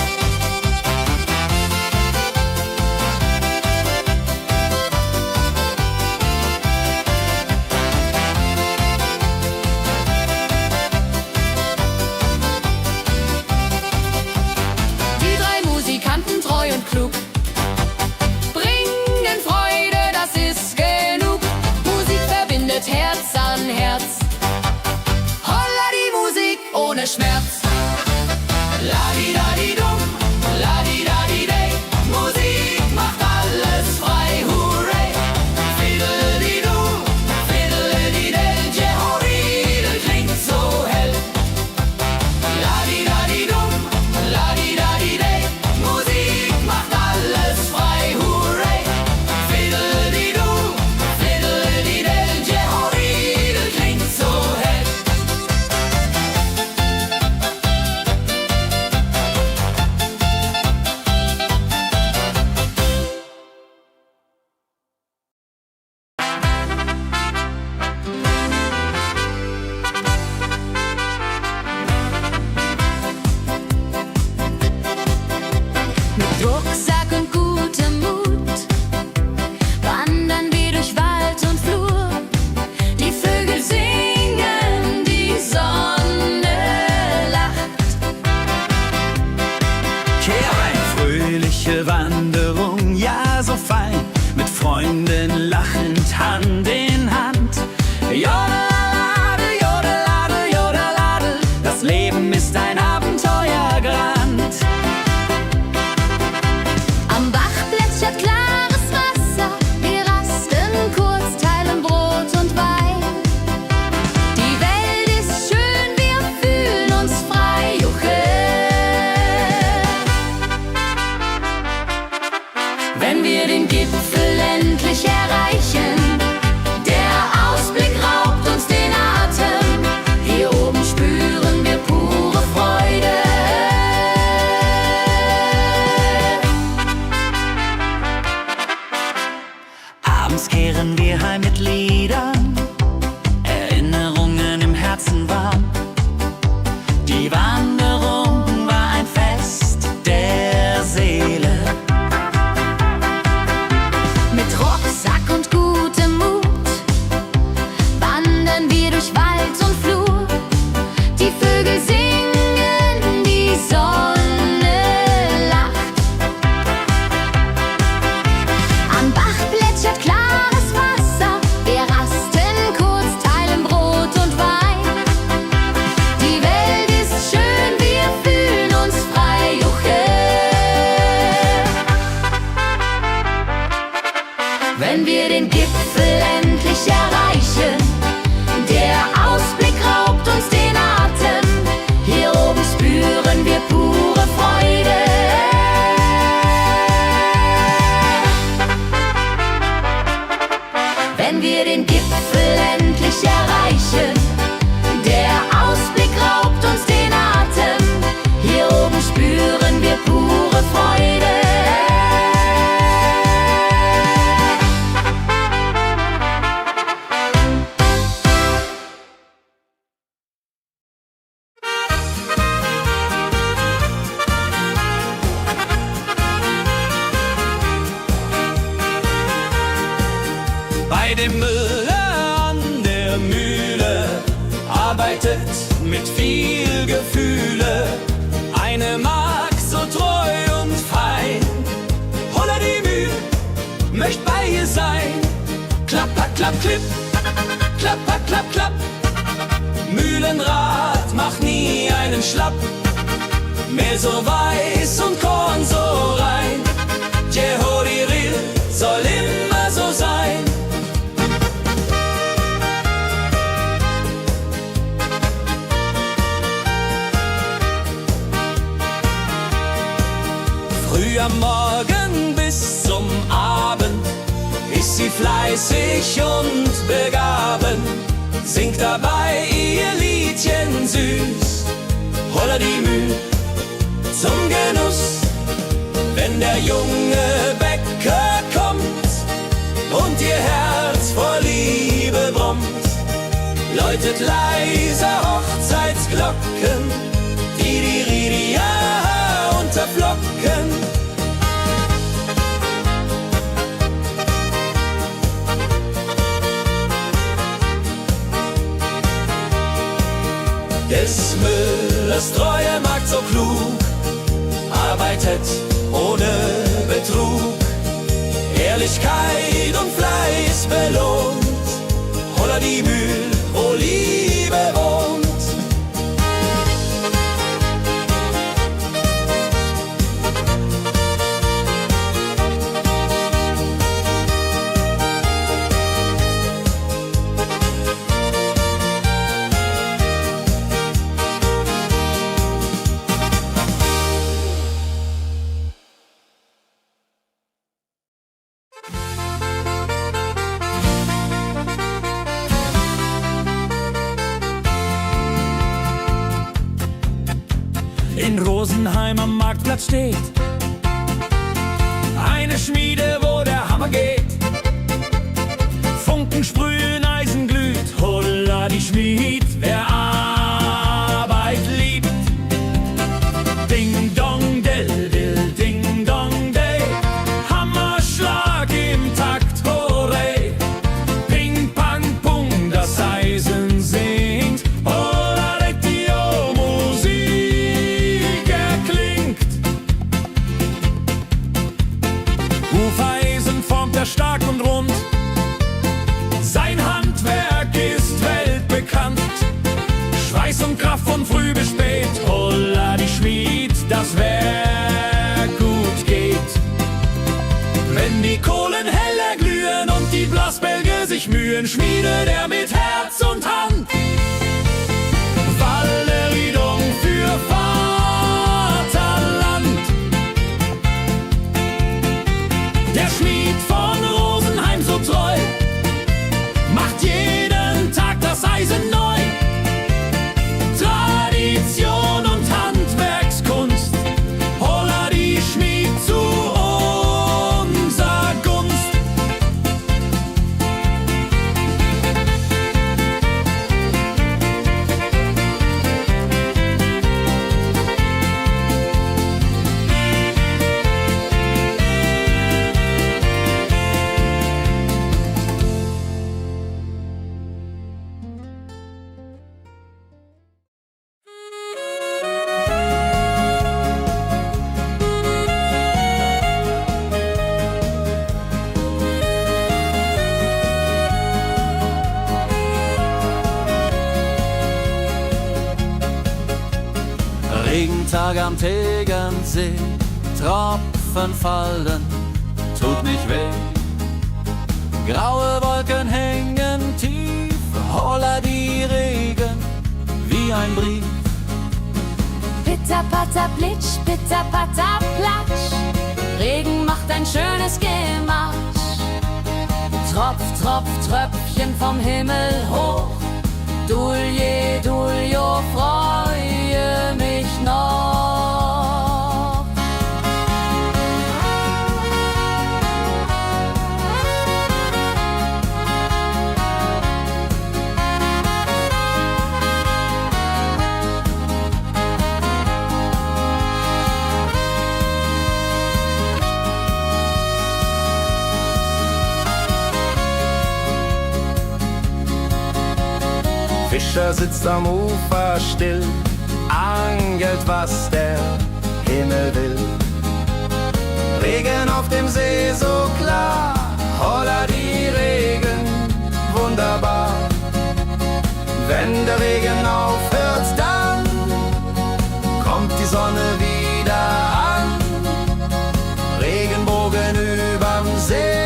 Die drei Musikanten, treu und klug, Freunden lachend Hand in Hand. Jodeladel, jodeladel, jodeladel, das Leben ist ein Abenteuergrand. Am Bach plätschert klares Wasser, wir rasten kurz, teilen Brot und Wein. Die Welt ist schön, wir fühlen uns frei, juche. Wenn wir den Gipfel endlich erreichen, der Ausblick raubt uns den Atem. Hier oben spüren wir pure Freude. Abends kehren wir heim mit Liedern, Erinnerungen im Herzen warm. Die Wanderung war ein Fest der Seele. Mit Rucksack und gutem Mut wandern wir durch Wald und Flur. Die Vögel singen, die Sonne lacht. Am Bach plätschert klares Wasser, wir rasten kurz, teilen Brot und Wein. Die Welt ist schön, wir fühlen uns frei, juche. Wenn wir den Gipfel endlich erreichen, der Ausblick raubt uns den Atem. Hier oben spüren wir pure Freude. Wenn wir den Gipfel endlich erreichen, der Ausblick raubt uns den Atem. Hier oben spüren wir pure Freude. Bei dem Müller an der Mühle arbeitet mit viel Gefühle eine Magd so treu und fein. Holla die Mühl, möcht bei ihr sein. Klapper, klapp, klipp, klapper, klapp, klapp. Mühlenrad macht nie einen Schlapp. Mehl so weiß und Korn so rein. Jehodiril soll immer so sein. Früh am Morgen bis zum Abend ist sie fleißig und begaben, singt dabei ihr Liedchen süß. Holla die Mühl zum Genuss, wenn der junge Bäcker kommt und ihr Herz vor Liebe brummt, läutet leise Hochzeitsglocken, die Ridia unterflocken. Des Müllers treue Magd so klug, arbeitet ohne Betrug, Ehrlichkeit und Fleiß belohnt. Holla die Mühl, wo Liebe wohnt. In Rosenheim am Marktplatz steht eine Schmiede, wo der Hammer geht. Funken sprühen, Eisen glüht, holla die Schmied, wer Arbeit liebt. Ding dong del dill, ding dong day, Hammerschlag im Takt, hurray. Ping pang pung, das Eisen singt, holla die Musik erklingt. Hufeisen formt der sich Mühen schmiedet er mit Herz und Hand. Walleridung für Vaterland. Der Schmied von Rosenheim so treu macht jeden Tag das Eisen neu. Tradition und Handwerkskunst, holla die Schmied zu unser Gunst. Regentag am Tegernsee, Tropfen fallen, tut nicht weh. Graue Wolken hängen tief, holla die Regen wie ein Brief. Pitter, patter, plitsch, pitter, patter, platsch. Regen macht ein schönes Gemarsch. Tropf, Tropf, Tröpfchen vom Himmel hoch. Dulje, Duljo, freue mich noch. Fischer sitzt am Ufer still, angelt, was der Himmel will. Regen auf dem See so klar, holla die Regen, wunderbar. Wenn der Regen aufhört, dann kommt die Sonne wieder an. Regenbogen überm See.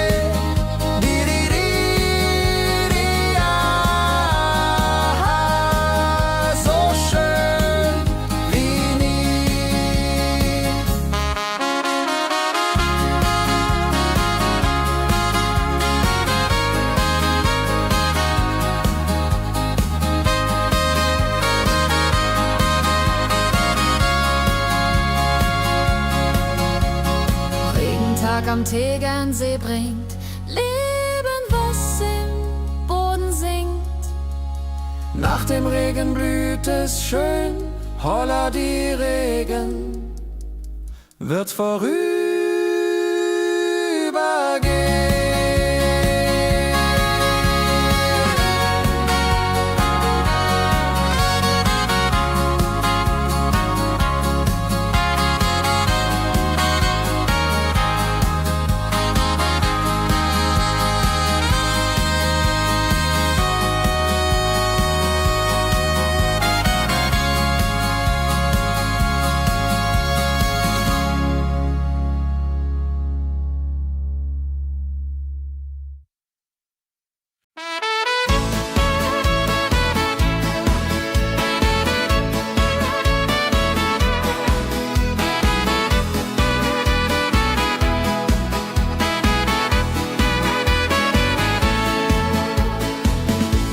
Am Tegernsee bringt Leben, was im Boden singt. Nach dem Regen blüht es schön, holla die Regen wird vorübergehen.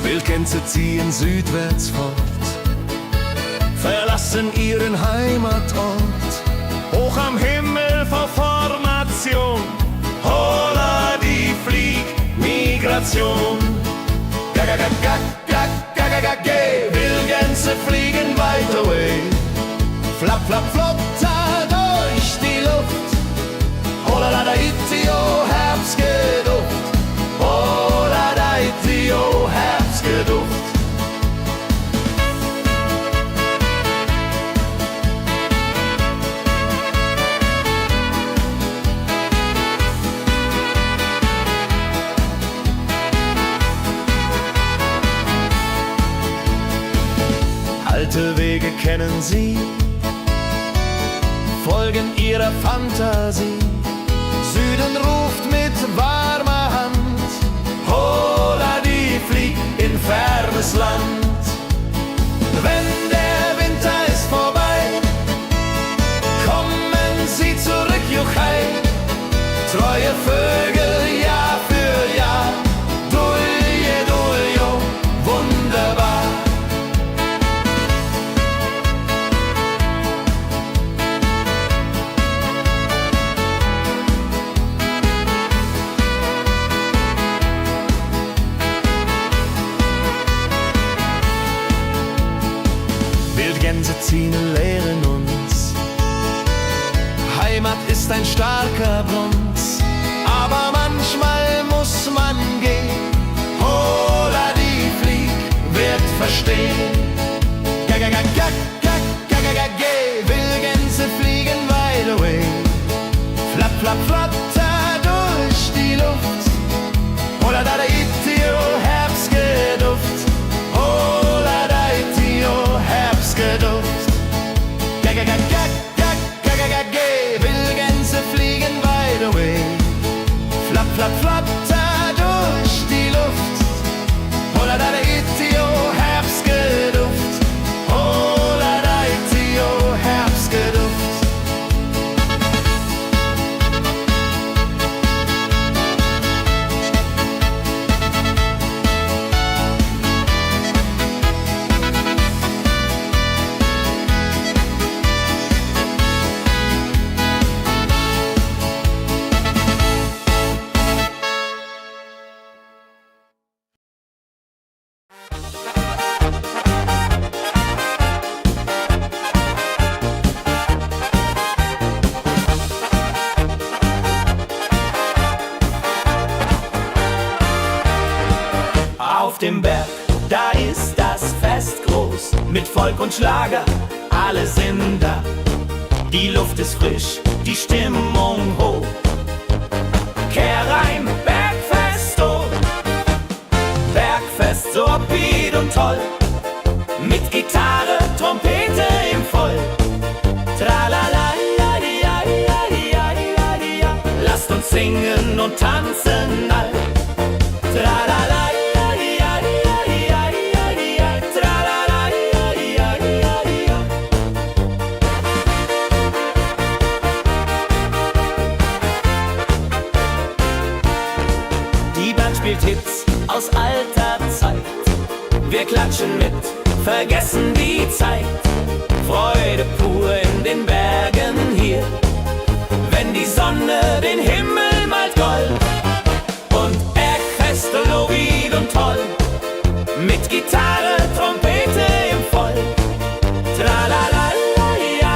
Wildgänse ziehen südwärts fort, verlassen ihren Heimatort. Hoch am Himmel vor Formation, holla die Fliegmigration. Wildgänse fliegen weit away, flapp, flapp, flotter durch die Luft. Holla da itio, Herbstgeduft. Holla da itio, Herbstgeduft. Alte Wege kennen sie, folgen ihrer Fantasie. Süden ruft mit warmer Hand, holla Auf dem Berg, da ist das Fest groß, mit Volk und Schlager, alle sind da. Die Luft ist frisch, die Stimmung hoch. Kehr rein, Bergfest, oh. Bergfest, so upbeat und toll. Mit Gitarre, Trompete im Voll. Tralala, ja, ja, ja, ja, ja, ja. Lasst uns singen und tanzen all. Tralala, ja, ja, ja, ja, ja, ja. Tralala, ja, ja, ja, ja. Die Band spielt Hits aus alter Zeit. Wir klatschen mit, vergessen die Zeit. Freude pur in den Bergen hier, wenn die Sonne den Himmel malt gold. Und Bergfest, lobig und toll, mit Gitarre, Trompete im Voll. Tralala, ja, ja,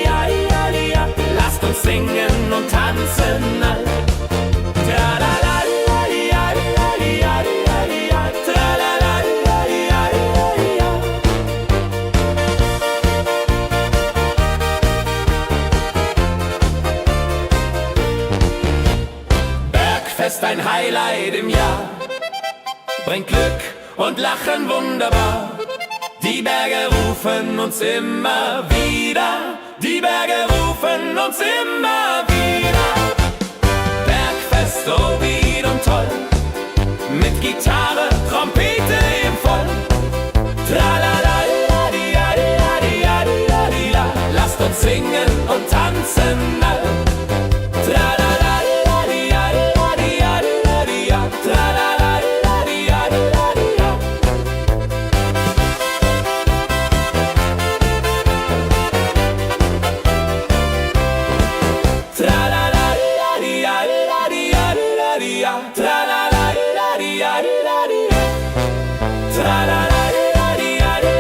ja, ja, ja. Lasst uns singen und tanzen all. Tralala, ja, ja, ja, ja, ja. Tralala, ja, ja, ja, ja. Bergfest, ein Highlight im Jahr, bringt Glück und Lachen wunderbar. Die Berge rufen uns immer wieder, die Berge rufen uns immer wieder. Bergfest, so wied und toll, mit Gitarre, Trompete im Voll. Tralala, la, di, ja, di, ja, di, ja, di, ja, di, la. Lasst uns singen und tanzen all. Tralala, la, di, ja, di, ja, di, ja, di, ja, di, ja. Tralala, la, di, ja, di, ja, di, ja. Tralala, la, di, ja, di, ja, di, ja, di, ja. Tralala, la, di, ja, di, ja, di, ja. Tralala, la, di, ja, di, ja, di,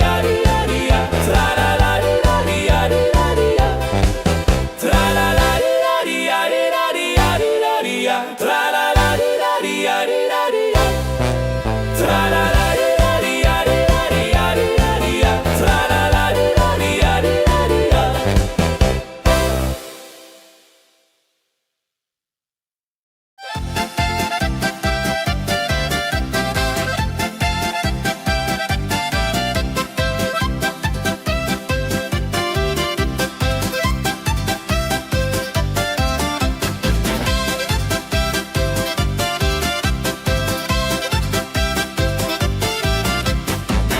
ja, di, ja, di, ja. Tralala, la, di, ja, di, ja, di, ja. Tralala, la, di, ja, di, ja, di, ja, di, ja, di, ja. Tralala, la, di, ja, di, ja, di, ja. Tralala, la, di, ja, di, ja, di, ja, di, ja, di, ja. Tralala, la, di, ja, di, ja, di, ja.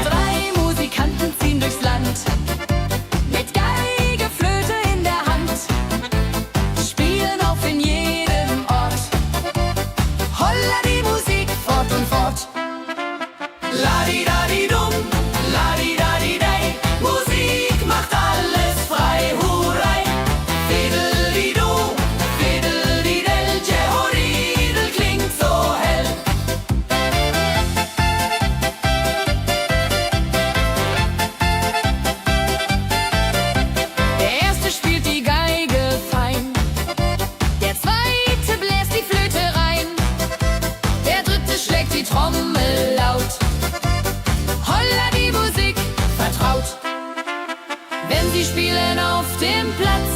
Drei Musikanten ziehen durchs Land, mit Geige, Flöte in der Hand, spielen auf in jedem Ort. Holla die Musik fort und fort. La-di-da-di-dum, la-di-da-di-dei, Musik macht alles frei, hurray. Fiddle-di-du, fiddle-di-del, Jehoridel klingt so hell. Der erste spielt die Geige fein, der zweite bläst die Flöte rein, der dritte schlägt die Trommel laut. Holla die Musik vertraut. Wenn sie spielen auf dem Platz,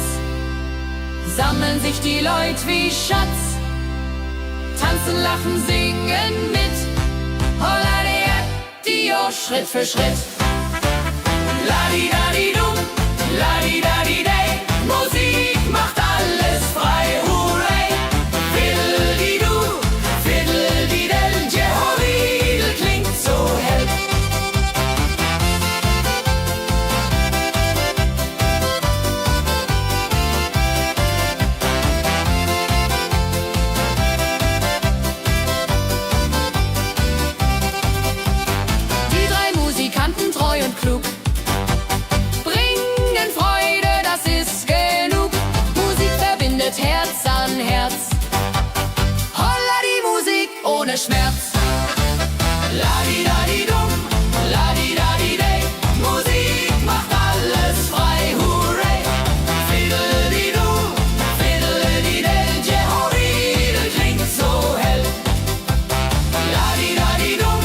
sammeln sich die Leute wie Schatz, tanzen, lachen, singen mit. Holla der Dio, Schritt für Schritt. La-di-da-di-dum, la-di-da-di-dei, Musik macht alles frei, hurray. Fiddle-di-du, fiddle-di-del, Jehoridel klingt so hell. Die drei Musikanten, treu und klug, bringen Freude, das ist genug. Musik verbindet Herz an Herz. Holla die Musik ohne Schmerz. La-di-da-di-dum, la-di-da-di-dei, Musik macht alles frei, hurray. Fiddle-di-du, fiddle-di-del, Jehoridel klingt so hell. La-di-da-di-dum,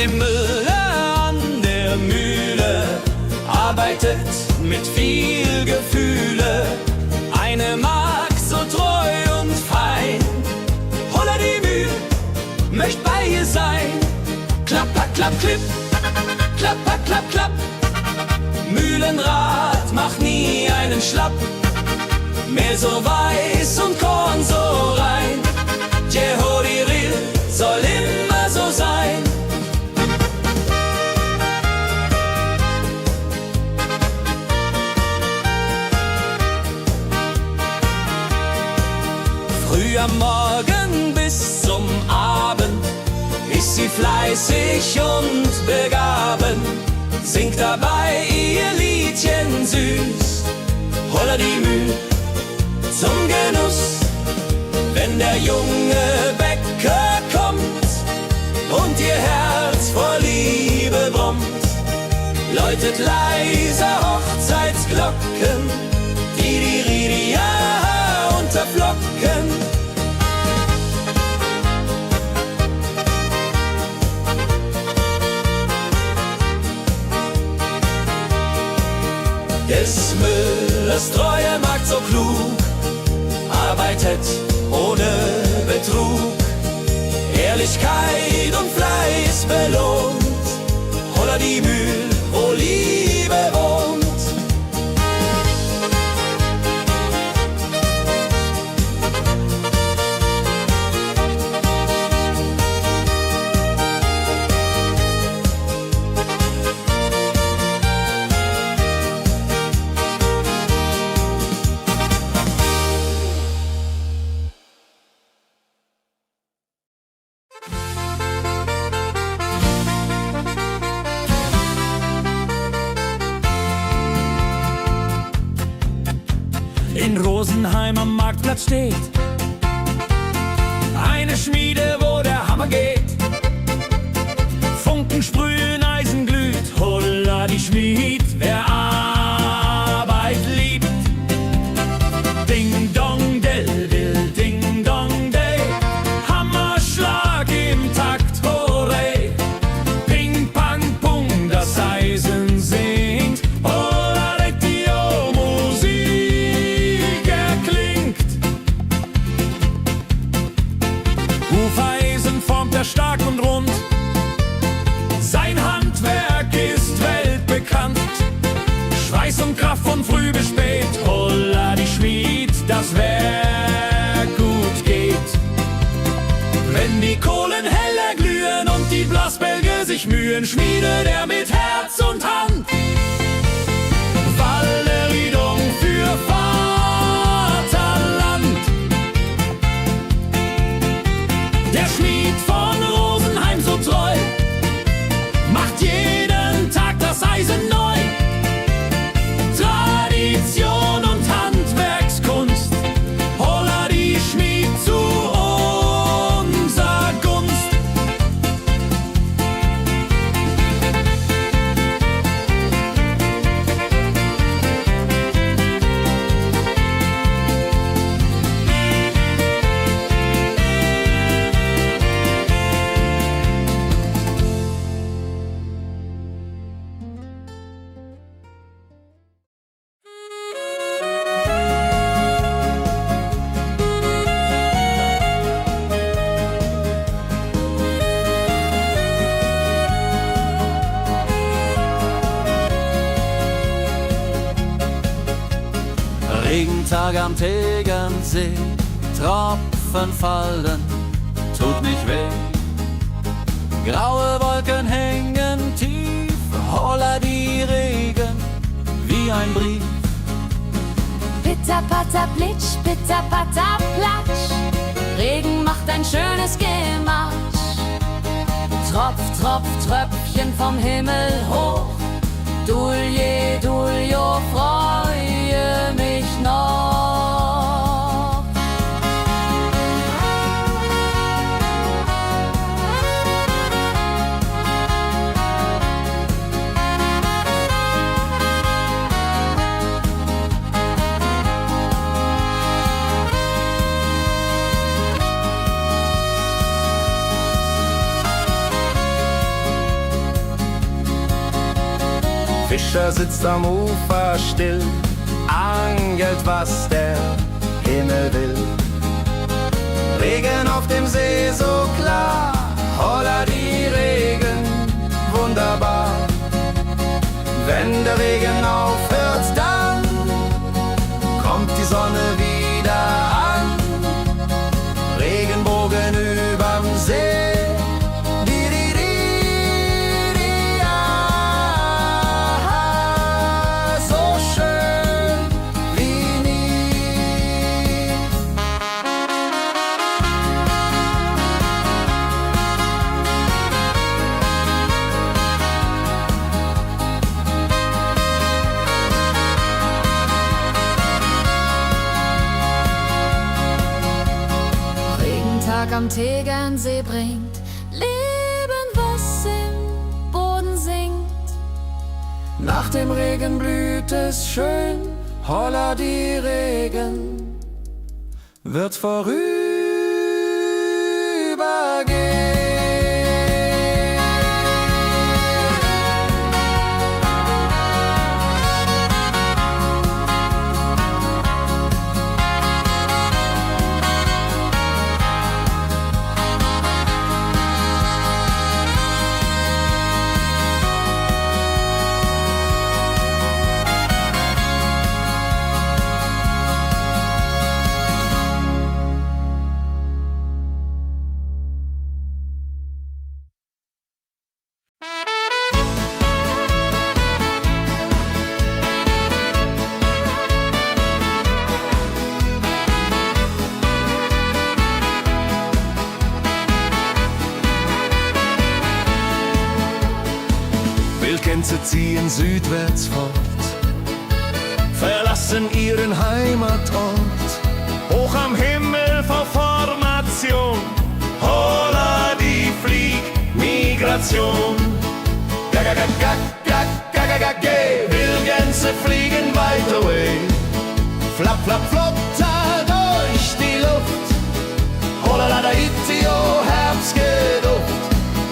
dem Müller an der Mühle, arbeitet mit viel Gefühle. Eine Magd so treu und fein, Holla die Mühl, möcht bei ihr sein. Klapper, klapp, klipp, klapper, klapp, klapp. Mühlenrad macht nie einen Schlapp. Mehl so weiß und Korn so rein. Jehodiril soll immer so sein. Früh am Morgen bis zum Abend ist sie fleißig und begaben, singt dabei ihr Liedchen süß. Holla die Mühl zum Genuss, wenn der junge Bäcker kommt und ihr Herz vor Liebe brummt, läutet leiser Hochzeitsglocken, die Ridia unterflocken. Des Müllers treue Magd so klug, arbeitet ohne Betrug, Ehrlichkeit und Fleiß belohnt. Holla die Mühl, wo Liebe wohnt. In Rosenheim am Marktplatz steht eine Schmiede, wo der Hammer geht. Funken sprühen, Eisen glüht, Holla die Schmied, wer Arbeit liebt. Ding dong del dill, ding dong day, Hammerschlag im Takt, hurray. Ping pang pung, das Eisen singt, Holla Dio, Musik erklingt. Hufeisen formt er stark und rund, sein Handwerk ist weltbekannt. Schweiß und Kraft von früh bis spät, Holla die Schmied, das Werk gut geht. Wenn die Kohlen heller glühen und die Blasbälge sich mühen, schmiedet er mit Herz und Hand Walleridung für Vaterland. Der Schmied von Rosenheim so treu, macht jeden Tag das Eisen neu. Tradition und Handwerkskunst, Holla die Schmied zu unser Gunst. Regentag am Tegernsee, Tropfen fallen, tut nicht weh. Graue Wolken hängen tief, Holla die Regen wie ein Brief. Pitter, patter, plitsch, pitter, patter, platsch. Regen macht ein schönes Gematsch. Tropf, Tropf, Tröpfchen vom Himmel hoch. Dulje, Duljo, freue mich noch. Fischer sitzt am Ufer still, angelt, was der Himmel will. Regen auf dem See so klar, holla die Regen, wunderbar. Wenn der Regen aufhört, dann kommt die Sonne wieder an. Regenbogen überm See. Am Tegernsee bringt Leben, was im Boden singt. Nach dem Regen blüht es schön, holla die Regen wird vorübergehen. Wildgänse ziehen südwärts fort, verlassen ihren Heimatort. Hoch am Himmel vor Formation, holla die Fliegmigration. Gag, Wildgänse fliegen weit away. Flap, flap, flop, da durch die Luft. Holla da itio, Herbstgeduft.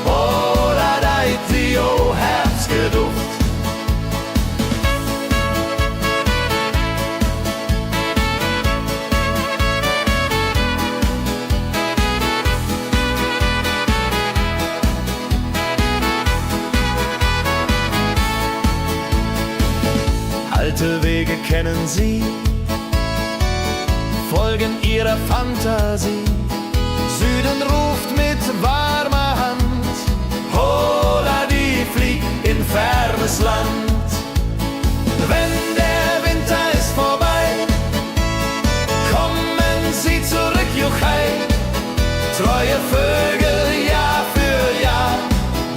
Holla da itio, Herbstgeduft. Alte Wege kennen sie, folgen ihrer Fantasie. Süden ruft mit warmer Hand, holla die flieg in fernes Land. Wenn der Winter ist vorbei, kommen sie zurück, juchai. Treue Vögel Jahr für Jahr,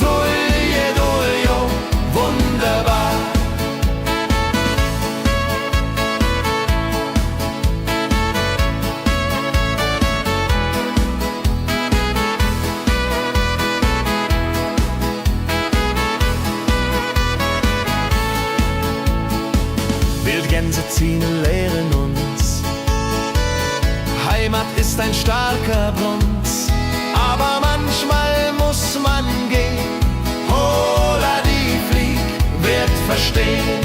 dulje, duljo, wunderbar. Wildgänse ziehen, lehren uns. Heimat ist ein starker Bronz, aber manchmal muss man gehen. Holla die Flieg wird verstehen.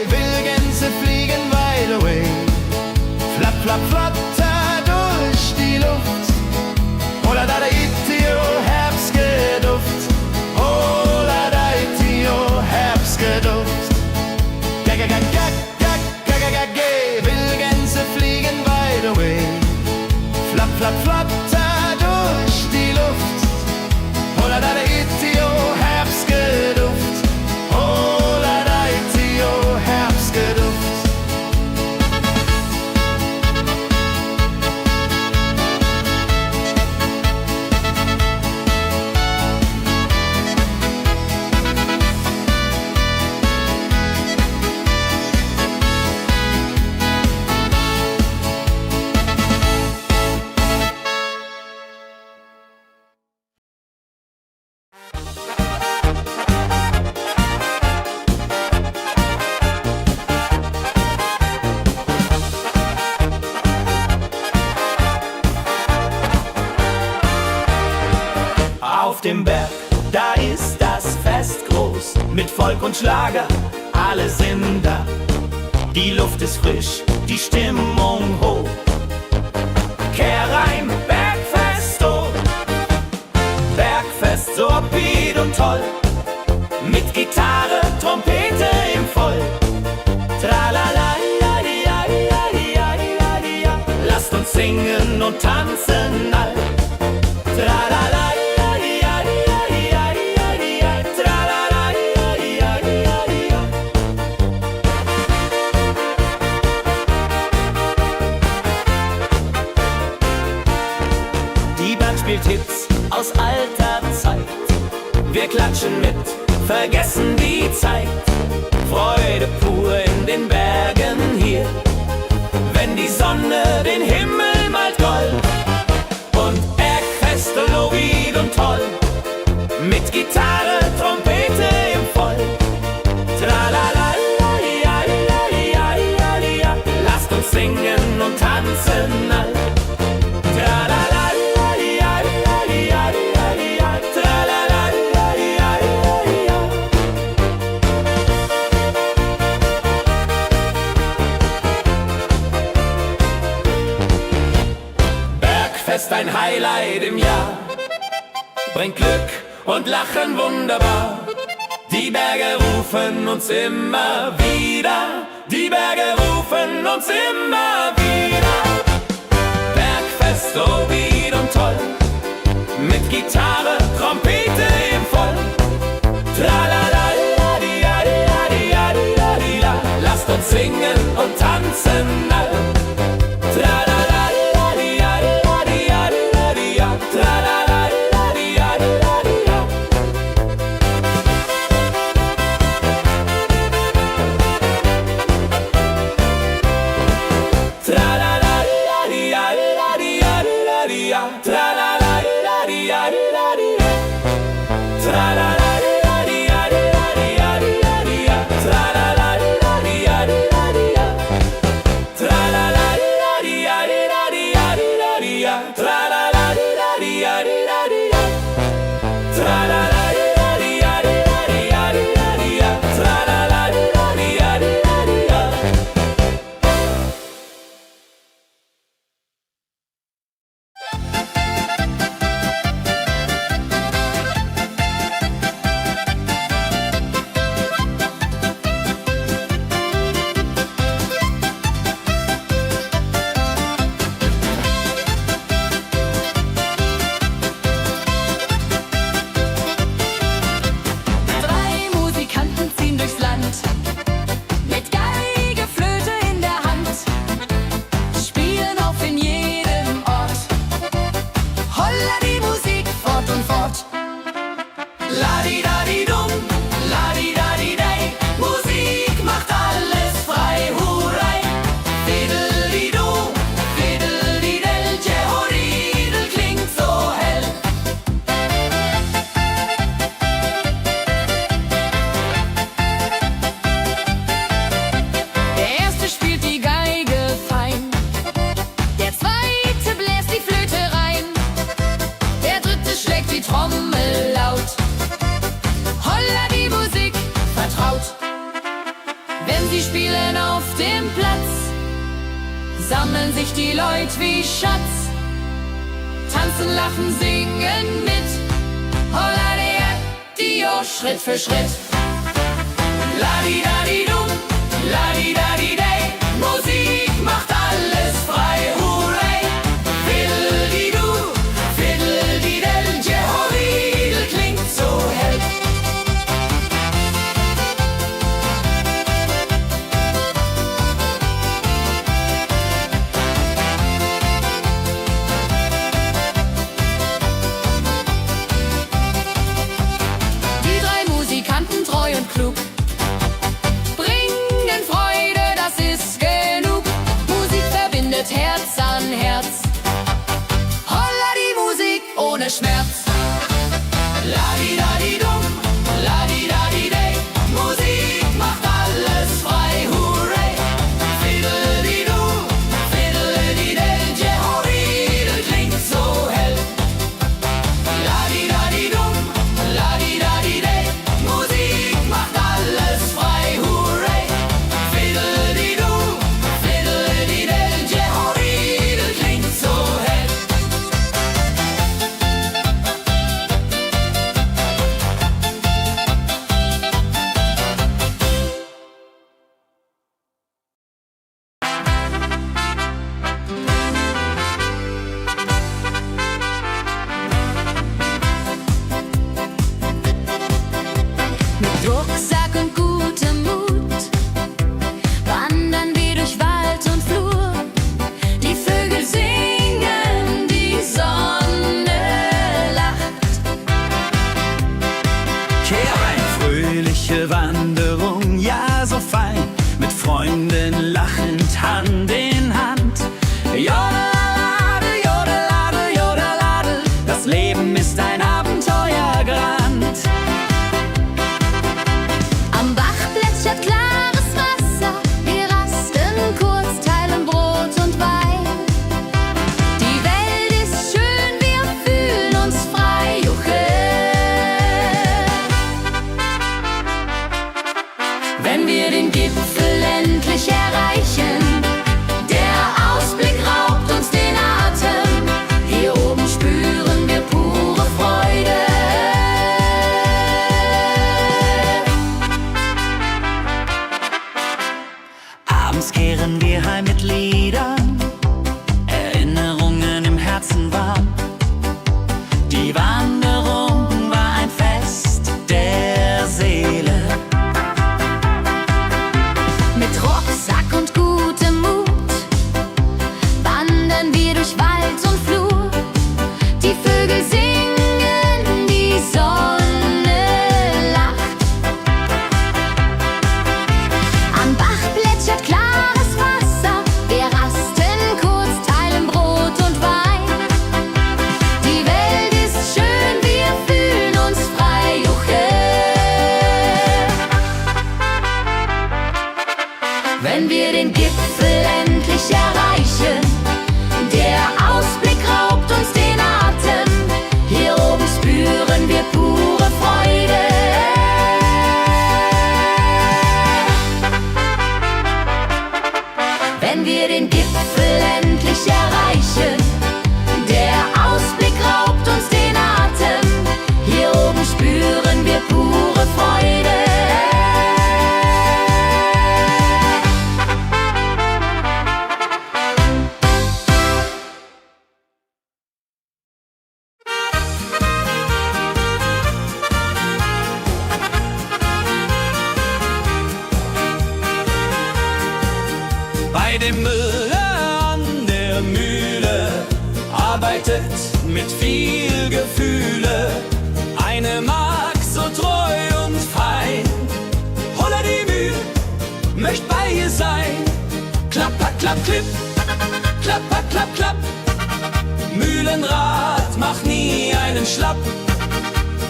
Wildgänse fliegen wide away. Flap, flap, flatter durch die Luft. Holla da itio, Herbstgeduft. Holla da itio, Herbstgeduft. Wildgänse fliegen wide away. Flap, flap, flatter durch die Luft. Holla da itio, Herbstgeduft. Holla da itio, Herbstgeduft. mit Volk und Schlager, alle sind da. Die Luft ist frisch, die Stimmung hoch. Kehr rein, Bergfest, oh. Bergfest, so upbeat und toll. Mit Gitarre, Trompete im Voll. Tralala, ja, ja, ja, ja, ja, ja. Lasst uns singen und tanzen all. Tralala, ja, ja, ja, ja, ja, ja. Tralala, ja, ja, ja, ja. Die Band spielt Hits aus alter Zeit. Wir klatschen mit, vergessen die Zeit. Freude pur in den Bergen hier, wenn die Sonne den Himmel malt gold. Und Bergfest, Lovid und toll, mit Gitarre, Trompete im Voll. Tralala, ja, ja, ja, ja, ja. Lasst uns singen und tanzen all. Tralala, ja, ja, ja, ja, ja. Tralala, ja, ja, ja, ja. Bergfest, ein Highlight im Jahr, bringt Glück und Lachen wunderbar. Die Berge rufen uns immer wieder, die Berge rufen uns immer wieder. Bergfest, so wied und toll, mit Gitarre, Trompete im Voll. Tralala, ja, ja, ja, ja, ja, ja. Lasst uns singen und tanzen all. Tralala, ja, ja, ja, ja, ja. Tralala, ja, ja, ja, ja. Tralala, ja, ja, ja, ja, ja. Tralala, ja, ja, ja, ja. Tralala, ja, ja, ja, ja, ja. Tralala, ja, ja, ja, ja. Tralala, ja, ja, ja, ja. Tralala, ja, ja, ja, ja. Tralala, ja, ja, ja, ja. Tralala, ja, ja, ja, ja. Drei Musikanten ziehen durchs Land, mit Geige, Flöte in der Hand, spielen auf in jedem Ort. Holla die Musik fort und fort. Ladi-dadi-dum, ladi-dadi-dei, Musik macht alles frei, hurray. Fiddeli-du, fiddeli-del, Jehoridel klingt so hell. Der erste spielt die Geige fein, der zweite bläst die Flöte rein, der dritte schlägt die Trommel laut. Holla die Musik vertraut. Wenn sie spielen auf dem Platz, sammeln sich die Leute wie Schatz. Tanzen, lachen, singen mit. Holla der Dio, Schritt für Schritt. Ladi-dadi-dum, ladi-dadi-dei, Musik macht alles frei, hurray. Fiddeli-du, fiddeli-del, Jehoridel klingt so hell. Die drei Musikanten, treu und klug, wenn wir den Gipfel endlich erreichen. Der Ausblick raubt uns den Atem, hier oben spüren wir pure Freude. Abends kehren wir heim mit Liedern, Erinnerungen im Herzen warm. Die Wanderung war ein Fest der Seele. Mit Rucksack und gutem Mut wandern wir durch Wald und Flur. Die Vögel singen, die Sonne lacht. Am Bach plätschert klares Wasser, wir rasten kurz, teilen Brot und Wein. Die Welt ist schön, wir fühlen uns frei, juche. Wenn wir den Gipfel endlich erreichen, der Ausblick raubt uns den Atem, hier oben spüren wir pure Freude. Wenn wir den Gipfel endlich erreichen, der Ausblick raubt uns den Atem, hier oben spüren wir pure Freude. Bei dem Müller an der Mühle arbeitet mit viel Gefühle eine Magd so treu und fein. Holla die Mühl, möcht bei ihr sein. Klapper, klapp, klipp, klapper, klapp, klapp. Mühlenrad macht nie einen Schlapp.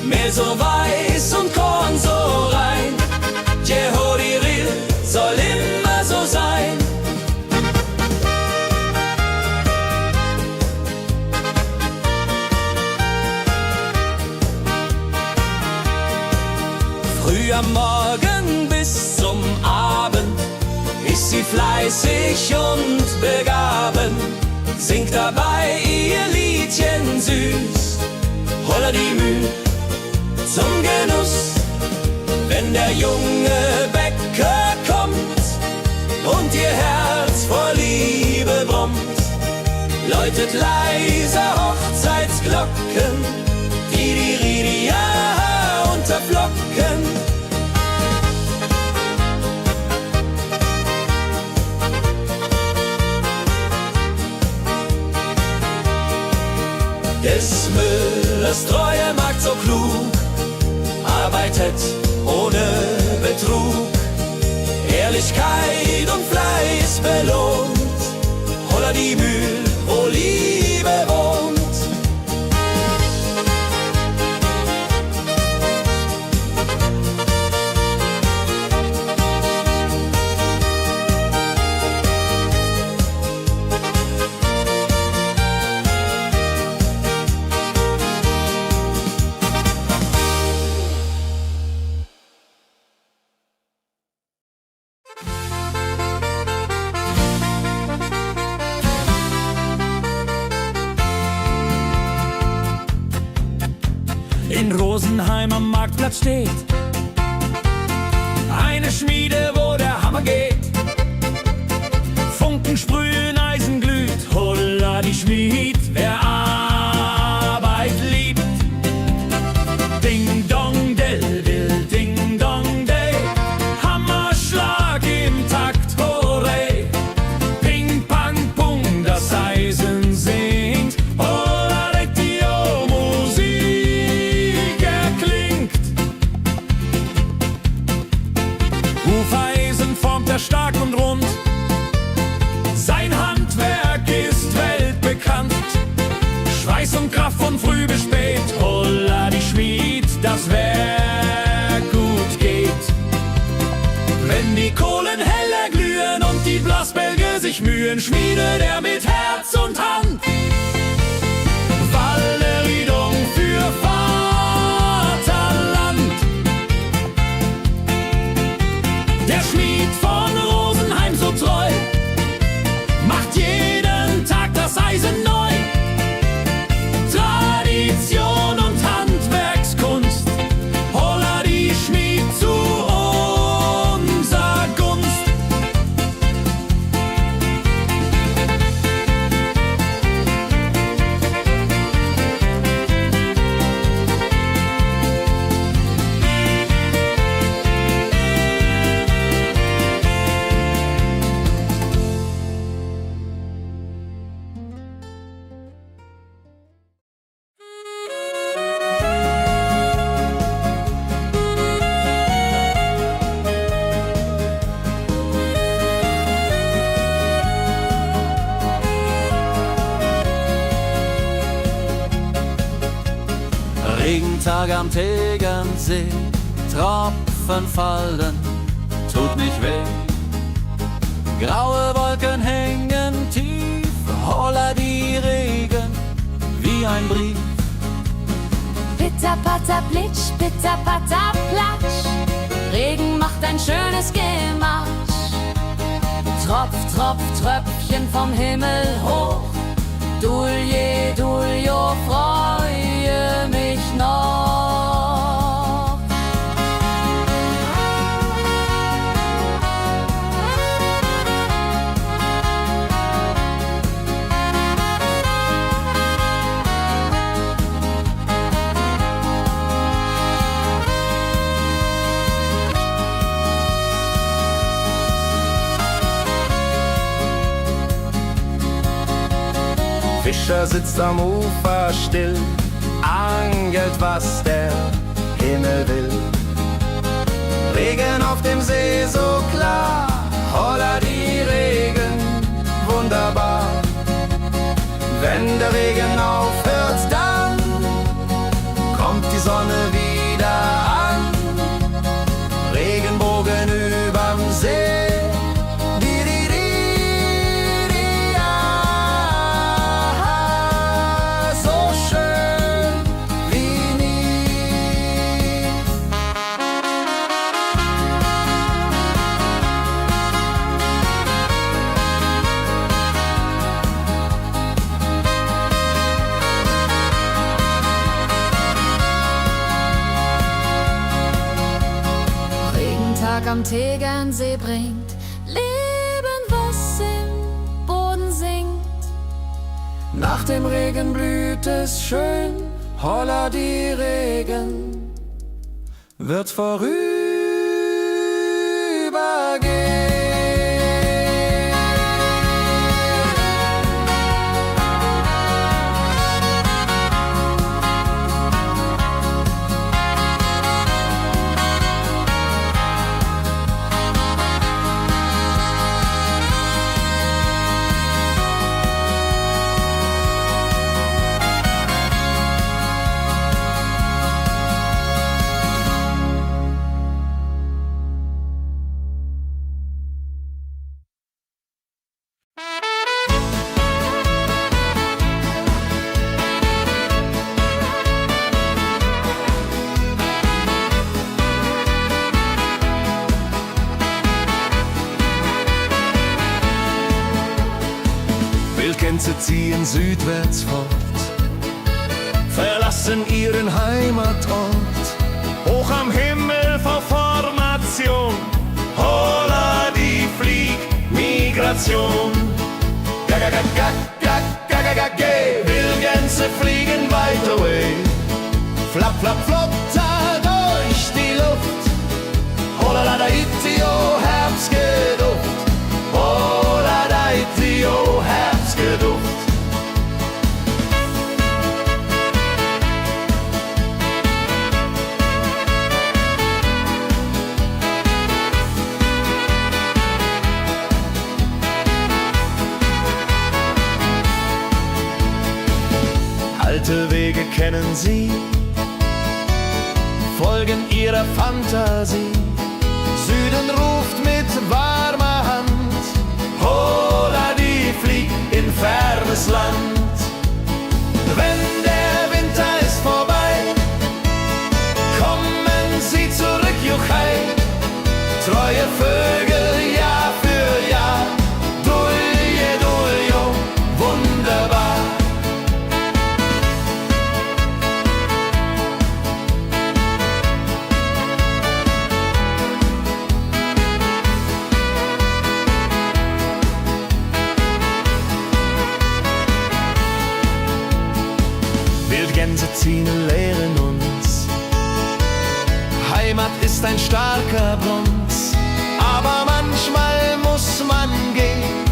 Mehl so weiß und Korn so rein. Jehodiril soll immer so sein. Früh am Morgen bis zum Abend ist sie fleißig und begaben, singt dabei ihr Liedchen süß. Holla die Mühl zum Genuss, wenn der junge Bäcker kommt und ihr Herz vor Liebe brummt, läutet leise Hochzeitsglocken, die unter Flocken. Des Müllers treue Magd so klug, arbeitet ohne Betrug, Ehrlichkeit und Fleiß belohnt. Holla die Mühl, wo Liebe wohnt. In Rosenheim am Marktplatz steht eine Schmiede, wo der Hammer geht. Funken sprühen, Eisen glüht, holla die Schmied, wer Arbeit liebt. Ding dong del will, ding dong day, Hammerschlag im Takt, hooray. Ping pang pung, das Eisen singt, holla Retio, Musik erklingt. Hufeisen formt er stark und rund, sein Handwerk ist weltbekannt. Schweiß und Kraft von früh bis spät, holla die Schmied, das Werk gut geht. Wenn die Kohlen heller glühen und die Blasbälge sich mühen, schmiedet er mit Herz und Hand Walleriedung für Vaterland. Der Schmied von Rosenheim so treu macht jeden Tag das Eisen neu. Tradition und Handwerkskunst, holla die Schmied zu unser Gunst. Regentag am Tegernsee, Tropfen fallen, tut nicht weh. Graue Wolken hängen tief, holla die Regen wie ein Brief. Pitter, patter, plitsch, pitter, patter, platsch. Regen macht ein schönes Gemarsch. Tropf, Tropf, Tröpfchen vom Himmel hoch. Dulje, Duljo, freue mich noch. Fischer sitzt am Ufer still, angelt, was der Himmel will. Regen auf dem See so klar, holla die Regen, wunderbar. Wenn der Regen aufhört, dann kommt die Sonne wieder an. Regenbogen überm See. Am Tegernsee bringt Leben, was im Boden singt. Nach dem Regen blüht es schön, holla die Regen wird vorübergehen. Gänse ziehen südwärts fort, verlassen ihren Heimatort. Hoch am Himmel vor Formation, holla die Fliegmigration. Wildgänse fliegen weit away, flapp, flapp, flotter durch die Luft. Holla da itio, Herbstgeduft. Holla da itio, Herbstgeduft. Alte Wege kennen sie, folgen ihrer Fantasie. Süden ruft mit warmer Hand, holla die flieg in fernes Land. Wenn der Winter ist vorbei, kommen sie zurück, Juchai. Treu neue Vögel Jahr für Jahr. Dulje, duljo, wunderbar. Wildgänse ziehen lehren uns. Heimat ist ein starker Bronz, aber manchmal muss man gehen.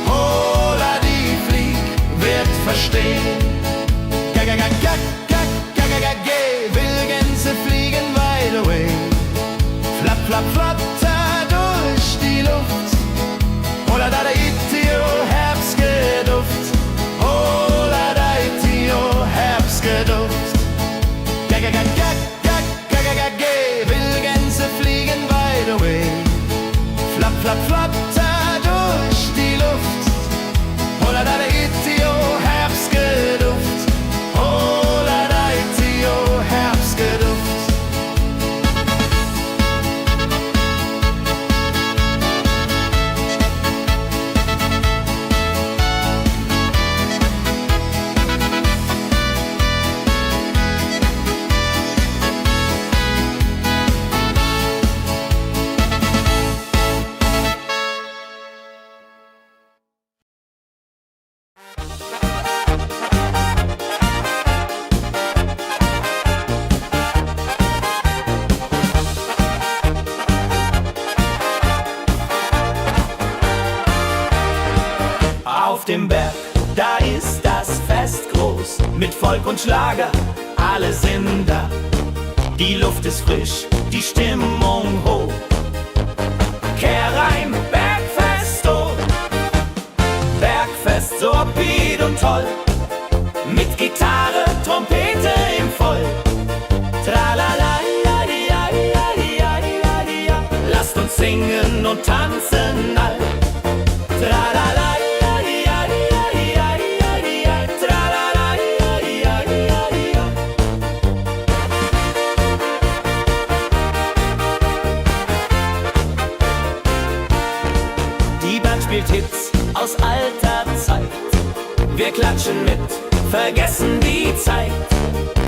Hola, die Flieg wird verstehen. Wildgänse fliegen wide away. Flapp, flapp, flatter durch die Luft. Hola, da itio, Herbstgeduft. Hola, da itio, Herbstgeduft. Wildgänse fliegen wide away. Flapp, flapp, flatter durch die Luft. Hola, da itio, Herbstgeduft. Hola, da itio, Herbstgeduft. Auf dem Berg, da ist das Fest groß, mit Volk und Schlager, alle sind da. Die Luft ist frisch, die Stimmung hoch. Kehr rein, Bergfest, oh. Bergfest, so upbeat und toll. Mit Gitarre, Trompete im Voll. Tralala, ja, ja, ja, ja, ja, ja. Lasst uns singen und tanzen all. Tralala. Spielt Hits aus alter Zeit. Wir klatschen mit, vergessen die Zeit.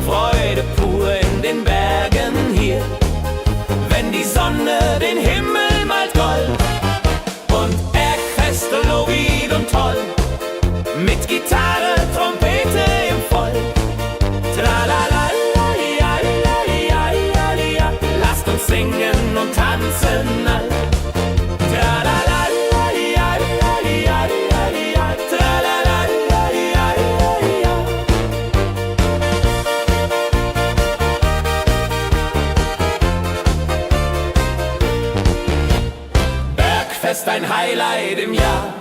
Freude pur in den Bergen hier, wenn die Sonne den Himmel malt gold. Und Bergfest, lobig und toll, mit Gitarre, Trompete im Voll. Tralala, ja, ja, ja, ja, ja. Lasst uns singen und tanzen all. Tralala. Bergfest, ein Highlight im Jahr,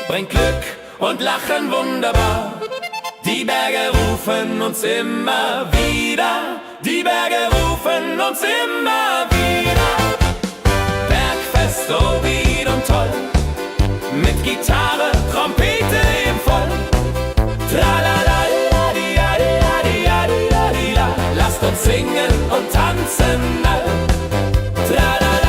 bringt Glück und Lachen wunderbar. Die Berge rufen uns immer wieder, die Berge rufen uns immer wieder. Bergfest, so wied und toll, mit Gitarre, Trompete im Voll. Tralala, ja, ja, ja, ja, ja. Lasst uns singen und tanzen all. Tralala.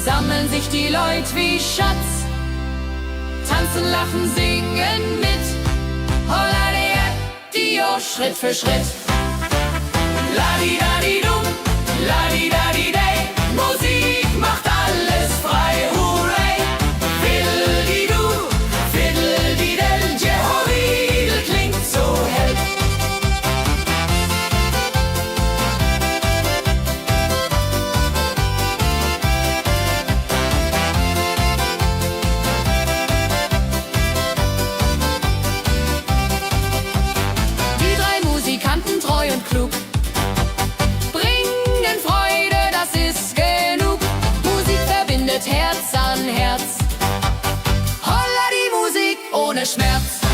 sammeln sich die Leute wie Schatz. Tanzen, lachen, singen mit. Holla Dio, Schritt für Schritt. Ladi-dadi-dum, ladi-dadi-day. Musik macht alles frei, hurray. Fiddle-di-du, fiddle-di-del. Jehovah klingt so hell. Die drei Musikanten, treu und klug, bringen Freude, das ist genug. Musik verbindet Herz an Herz. Holla die Musik ohne Schmerz.